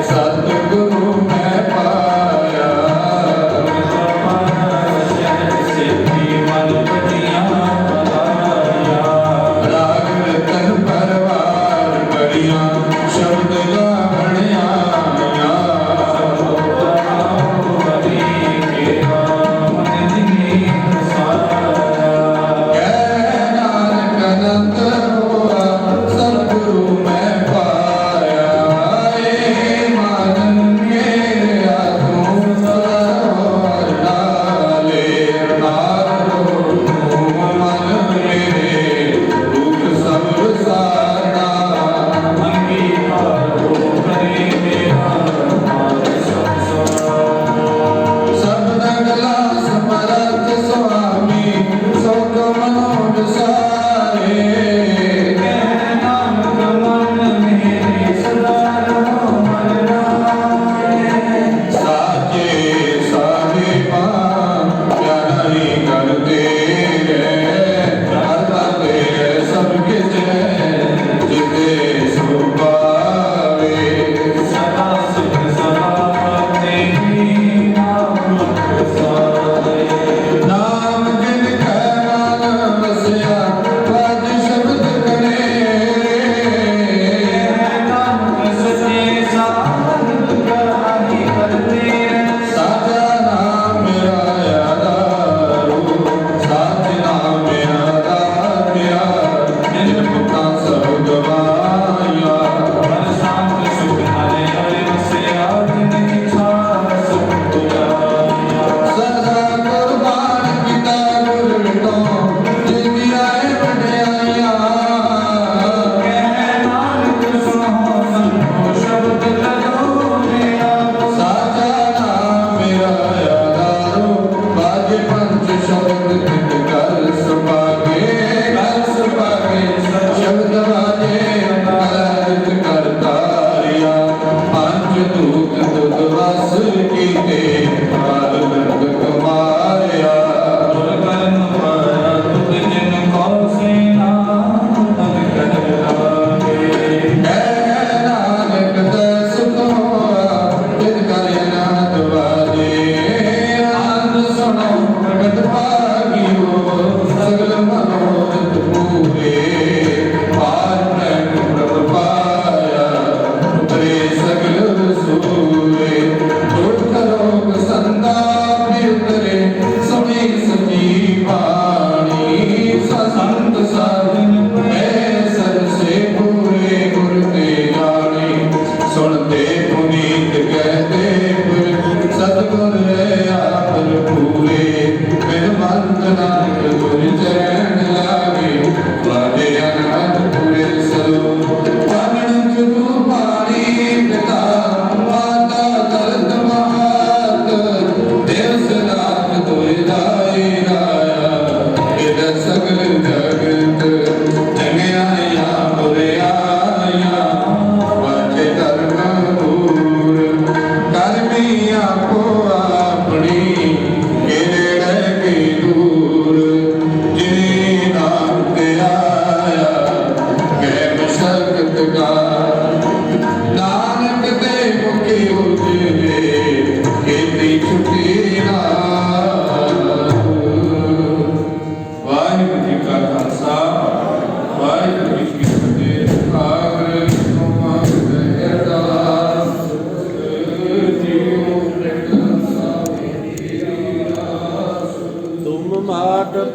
सतगुरु मैं पाया राग रतन परवार बड़िया शब्द गावणिया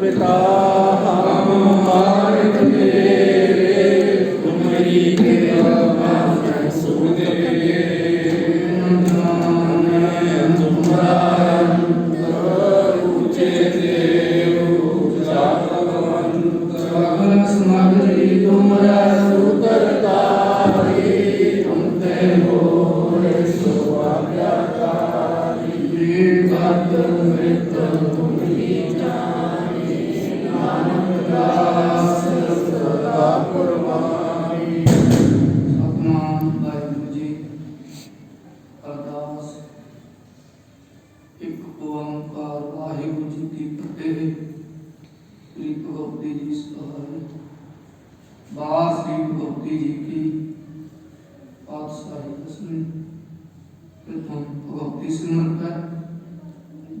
पिता हम मार्ग तेरे तुम्हारी कृपा सुने तुम्हारा ऊंचे देव जागवंत समझी तुम्हारा सुतरतारी हमते हो सो आज्ञाकारी बात मृत तुम्ही जानी प्रथम भगवती सिमरता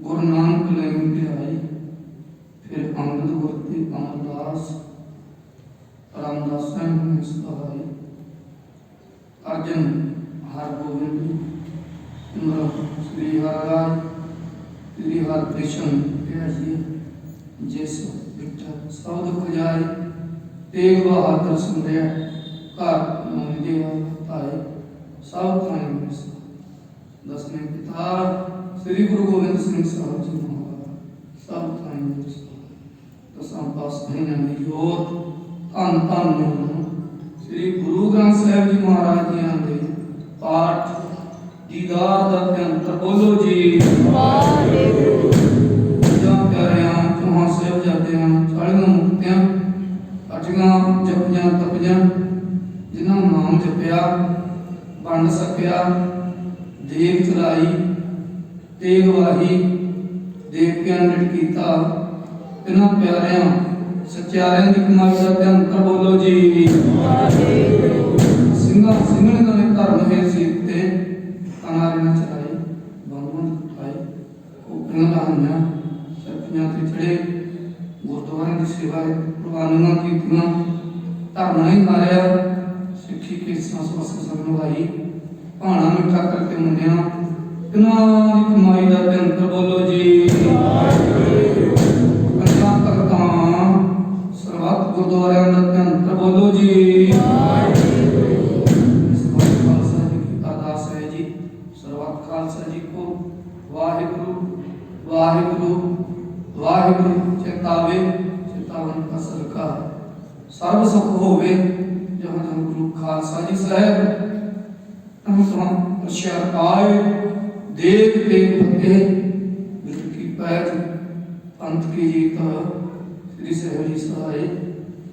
गुरु नानक लेन ध्याई, फिर अंगद गुरती अमरदास रामदास में सहाय, अर्जन हरगोविंद सिमरन श्री हरराज श्री हरकृष्ण प्याजी जिस विठल सब दुख जाय, तेग बहादुर सुंदर घर मंदिर ताए सब थाने में दसवें पिता श्री गुरु गोविंद सिंह साहब जी महाराज सब थाने में दसम पास महीने में जोत धन धन श्री गुरु ग्रंथ साहिब जी महाराज जी आंदे पाठ दीदार दा अंतर बोलो जी वाहिगुरु जा प्यारियां तुहां साहिब जाते हैं 40 मुक्तियां अठियां जपियां तपियां जिन्हां नाम जपिया बंड सकिया देव चलाई तेग वाही देव के अंडट किया इन्हां प्यारियां सच्चारियां की कमाई का ध्यान कर बोलो जी सिंगा सिंगण ने धर्म है सीते अनारे न चलाई भगवान उठाई उपरियां लाहियां सरपियां ते चढ़े गुरुद्वारे की सेवा कुर्बानियां कीतियां धर्म नहीं हारिया सिक्खी के सांस समझवाई भाणा मिठा करके मुंडिया इन्हां दी कमाई का ध्यान कर बोलो जी गुरुद्वारे अंदर बोलो जी खालसा जी की अरदास है जी सर्वत खालसा जी को वाहिगुरु वाहिगुरु वाहिगुरु चेतावे चेतावन का सरकार सर्व सुख होवे जहाँ जहाँ गुरु खालसा जी साहब हम प्रचार पाए देव तेग फतेह गुरु की पैज पंथ की जीत श्री साहब जी सहाय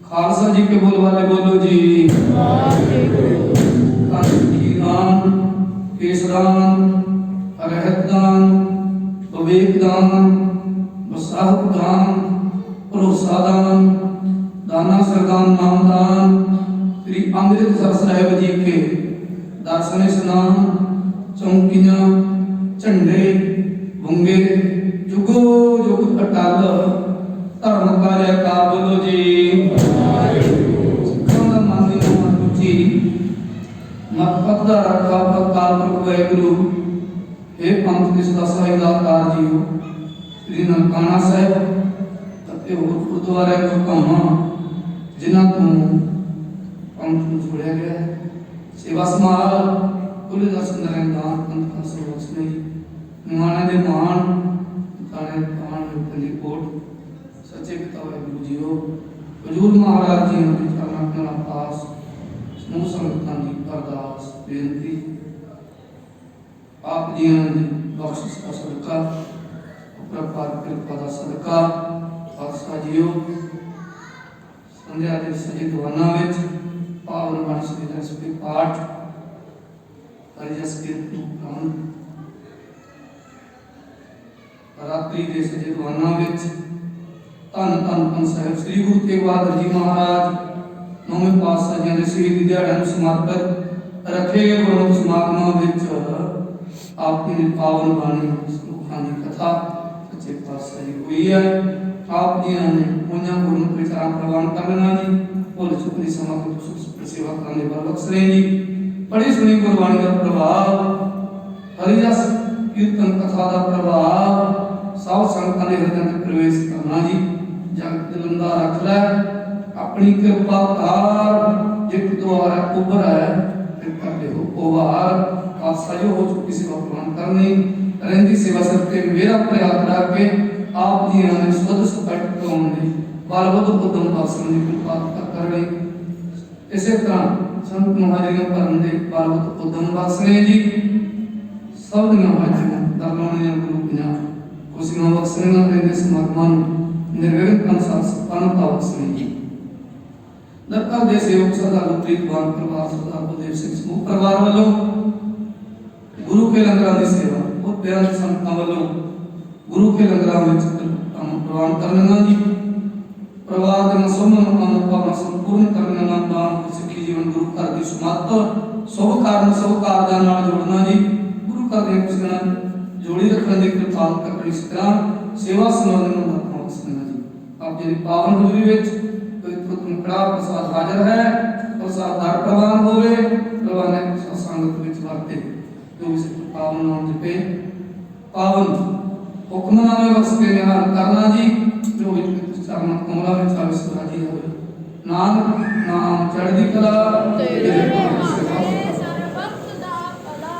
खालसा जी के बोलवाले बोलो जी दान केसदान अरहतदान विवेकदान वसाहदान भरोसादान दाना सरदान नामदान श्री अमृतसर साहिब जी के दर्शन स्नान चौकियां झंडे बुंगे जुगो जुग अटल धर्म कार्य का बोलो जी मत दा रखा काल प्रभु वाहिगुरु हे पंथ किस दा सहायकार जीओ श्री ननकाना साहिब ਅਤੇ ਹੋਰ ਗੁਰਦੁਆਰੇ ਕਮਾਂ ਜਿਨ੍ਹਾਂ ਤੋਂ ਪੰਥ ਨੂੰ ਜੋੜਿਆ ਗਿਆ ਹੈ ਸੇਵਾ ਸਮਾਲ ਕੁੱਲ ਦਾ ਸੁੰਦਰਦਾਨ ਪੰਥ ਦਾ ਸਰਵਸ ਨਹੀਂ ਮਾਣੇ ਦੇ ਮਾਣ ਤਾਣੇ ਤਾਣ ਦੀ ਕੋਟ ਸੱਚੇ ਪਿਤਾ ਵਾਹਿਗੁਰੂ ਜੀਓ ਹਜ਼ੂਰ ਮਹਾਰਾਜ ਜੀ ਦੇ ਚਰਨਾਂ ਨਾਲ ਪਾਸ ਸਮੂਹ ਸੰਗਤਾਂ ਦੀ ਅਰਦਾਸ ਬੇਨਤੀ आप जी ने बख्शिश का सदका अपरपार कृपा का सदका खालसा जीओ संध्या के सजे दवाना विच पावन बाणी श्री दसवें पाठ हरिजस कीर्तन रात्रि के सजे दवाना विच धन धन धन साहिब श्री गुरु तेग बहादुर जी महाराज नौवें पातशाह जी के शहीदी दिहाड़े ਨੂੰ समर्पित रखे गए गुरमुख समागमां विच आपकी पावन बाणी श्लोकां की कथा सच्चे पातशाह जी हुई है आप जी ने उन्हें गुरमुख विचार प्रवान करना जी भुल चुक दी समा के सेवा करने वाला बख्शरे जी बड़ी सुनी गुरबाणी का प्रभाव हरिजस कीर्तन कथा का प्रभाव सब संगतां दे हृदय में प्रवेश करना जी जग दिलंदा रख लै अपनी कृपा तार जित द्वारा उभर है फिर करते हो ओवार खालसा जो हो चुकी सेवा प्रवान करनी रहंदी सेवा करके मेरा प्रयास रख के आप जी ने शुद्ध सपट करने बाल बुद्ध उद्यम बख्शण की कृपा कर रही इसी तरह संत महाजन भरन दे बाल बुद्ध उद्यम बख्शणे जी सब दियां हाजियां दरबारियां गुरुपियां खुशियां बख्शणे रहंदे समागमां निर्विघ्न अनंता बख्शणे जी दरकार दे सेवक सरदार प्रीतवान परिवार सरदार बलदेव सिंह समूह परिवार वालों गुरु के लंगरां दी सेवा और प्यारे संतां वालों गुरु के लंगरां विच प्रवान करना जी परिवार दे समूह मनोकामना संपूर्ण करने नाम दान सिੱਖੀ जीवन गुरु घर दी समाप्त शुभ कारण शुभ कारजां नाल जोड़ना जी गुरु घर इस तरह सेवा समागम ਨੂੰ ਆਪਾਂ ਸੁਣਨਾ ਜੀ। ਆਪ ਜੀ ਦੀ ਪਾਵਨ ਹਜ਼ੂਰੀ ਵਿੱਚ ਪਵਿੱਤਰ ਤੁਮਕੜਾ ਪ੍ਰਸਾਦ ਹਾਜ਼ਰ ਹੈ। ਪ੍ਰਸਾਦ ਦਾ ਪ੍ਰਵਾਨ ਹੋਵੇ, ਪ੍ਰਵਾਨੇ ਸੰਗਤ ਵਿੱਚ ਵਰਤੇ ਜੋ ਇਸ ਪਾਵਨ ਨਾਮ ਜਪੇ ਪਾਵਨ ਹੁਕਮਨਾਮੇ ਬਖਸ਼ ਕੇ ਨਿਹਾਲ ਕਰਨਾ ਜੀ। ਜੋ ਵਿੱਚ ਚਰਨ ਕਮਲਾਂ ਵਿੱਚ ਆਵੇ ਸੁਹਾਜੀ ਹੋਵੇ। ਨਾਨਕ ਨਾਮ ਚੜ੍ਹਦੀ ਕਲਾ ਤੇਰੇ ਪਾਸ ਸਰਬੱਤ ਦਾ ਭਲਾ।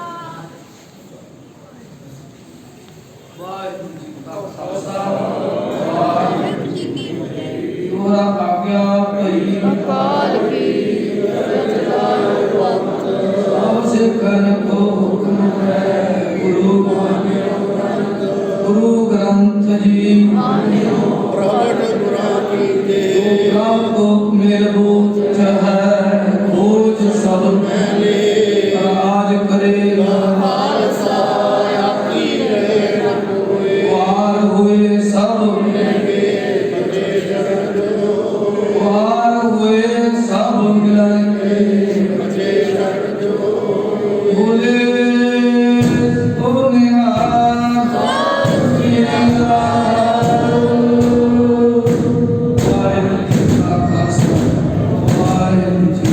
ਵਾਹਿਗੁਰੂ ਜੀ ਕਾ ਖਾਲਸਾ ਵਾਹਿਗੁਰੂ ਜੀ ਕੀ ਫਤਿਹ। ਦੋਹਰਾ ਕਾਕਿਆ ਭਈ ਅਕਾਲ ਕੀ ਰਚਨਾ ਵਕਤ ਸਭ ਸਿੱਖਨ ਕੋ ਹੁਕਮ ਹੈ। ਗੁਰੂ ਗ੍ਰੰਥ ਜੀ ਪ੍ਰਗਟ ਗੁਰਾਂ ਕੀ ਦੇ ਪ੍ਰਭ ਕੋ ਮੇਲ ਬੂਝ ਹੈ। ਬੂਝ ਸਭ ਮੈਲੇ ਰਾਜ ਕਰੇਗਾ। ਖਾਲਸਾ ਆਪੀ ਰਹੇ ਨ ਕੋਏ ਵਾਰ ਹੋਏ ਸਭ ਮਹਿੰਗੇ ਬੜੇ ਜਗਤ ਵਾਰ ਹੋਏ ਸਭ ਮਿਲਨ ਕੇ ਬੜੇ ਜਗਤ ਬੋਲੇ ਓ ਨਿਹਾਲ ਕੀ ਵਾਹਿਗੁਰੂ ਜੀ ਕਾ ਖਾਲਸਾ ਵਾਹਿਗੁਰੂ ਜੀ ਕੀ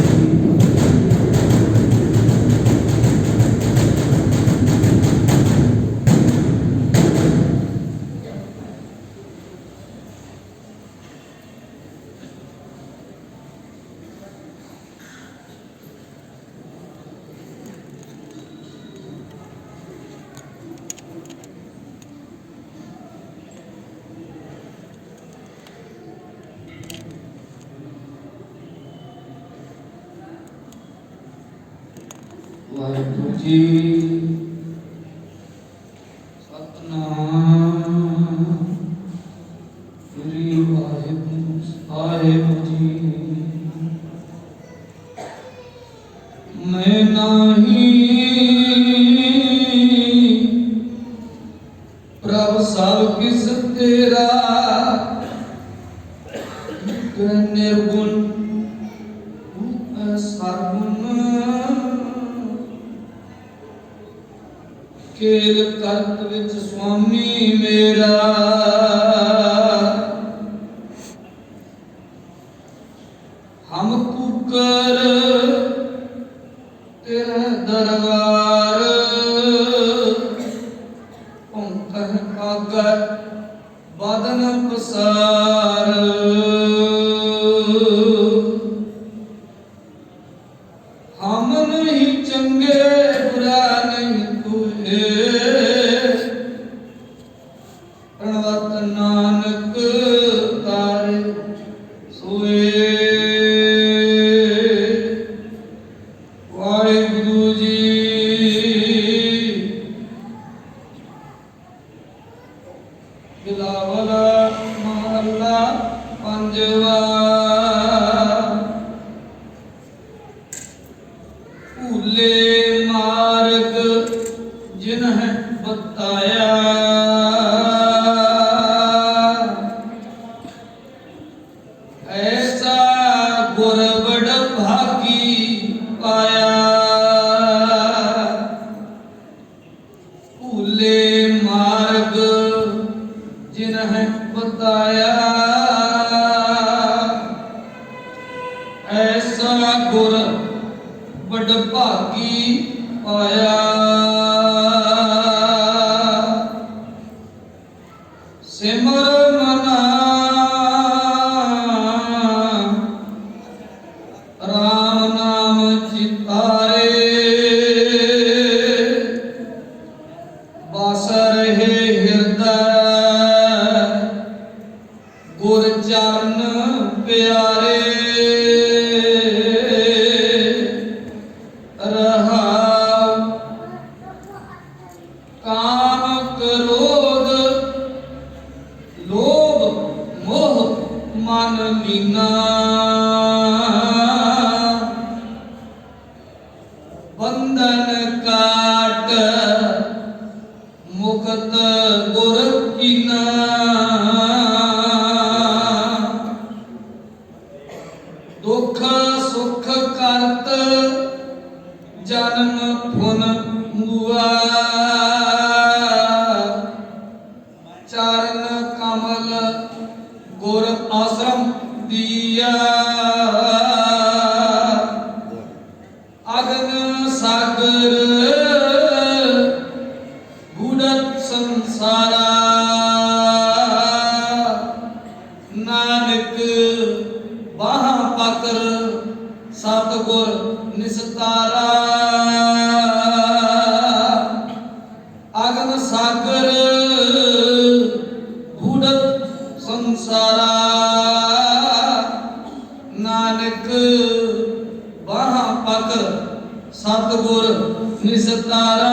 ਵਾਹਿਗੁਰੂ ਜੀ ਸਤਨਾਮ ਸ੍ਰੀ ਵਾਹਿਗੁਰੂ ਸਾਹਿਬ ਜੀ। ਮੈਂ ਨਾਹੀ ਪ੍ਰਭ ਸਭ ਕਿਸ ਤੇਰਾ ਨਿਰਗੁਣ ਸਰਗੁਣ ਕੇਲ ਕਰਤ ਵਿੱਚ ਸੁਆਮੀ ਮੇਰਾ। ਹਮ ਕੂਕਰ ਤੇਰੇ ਦਰਬਾਰ ਭੌਂਕਣ ਆਗੈ ਬਾਦਨ ਪਸਾਰ। ਹਮ ਨਹੀਂ ਚੰਗੇ ਬੁਰਾ ਨਹੀਂ ਕੋਏ। ਪ੍ਰਣਵਤ ਨਾਨਕ ਤਾਰੇ ਸੋਏ। ਵਾਹਿਗੁਰੂ ਜੀ ਬਿਲਾਵਲ ਮਹੱਲਾ ਪੰਜਵਾ। ਭੂਲੇ ਮਾਰਗ ਜਿਨਹਿ ਬਤਾਇਆ। ਐਸਾ ਗੁਰ ਬੜ ਭਾਗੀ ਪਾਇਆ। ਭੂਲੇ ਮਾਰਗ ਜਿਨਹਿ ਬਤਾਇਆ। ਐਸਾ ਗੁਰ ਬੜ ਭਾਗੀ ਪਾਇਆ। ਸਿਮਰ ਮਨਾ ਰਾਮ ਨਾਮ ਚਿਤਾਰੇ। ਬਸ ਰਹੇ ਹਿਰਦੈ ਗੁਰ ਚਰਨ ਪਿਆਰੇ। ਰਹਾਉ ਕਾਮ ਕ੍ਰੋਧ ਲੋਭ ਮੋਹ ਮਨ ਲੀਨਾ। ਬੰਧਨ ਕਾਟ ਮੁਕਤ ਗੁਰ ਕੀਨਾ। ਦੁਖ ਸੁਖ ਕਰਤ ਜਨਮ ਫੁਨ ਮੁਆ। ਸੰਸਾਰਾ ਨਾਨਕ ਬਾਹਾਂ ਪਕ ਸਤਿਗੁਰ ਨਿਸਤਾਰਾ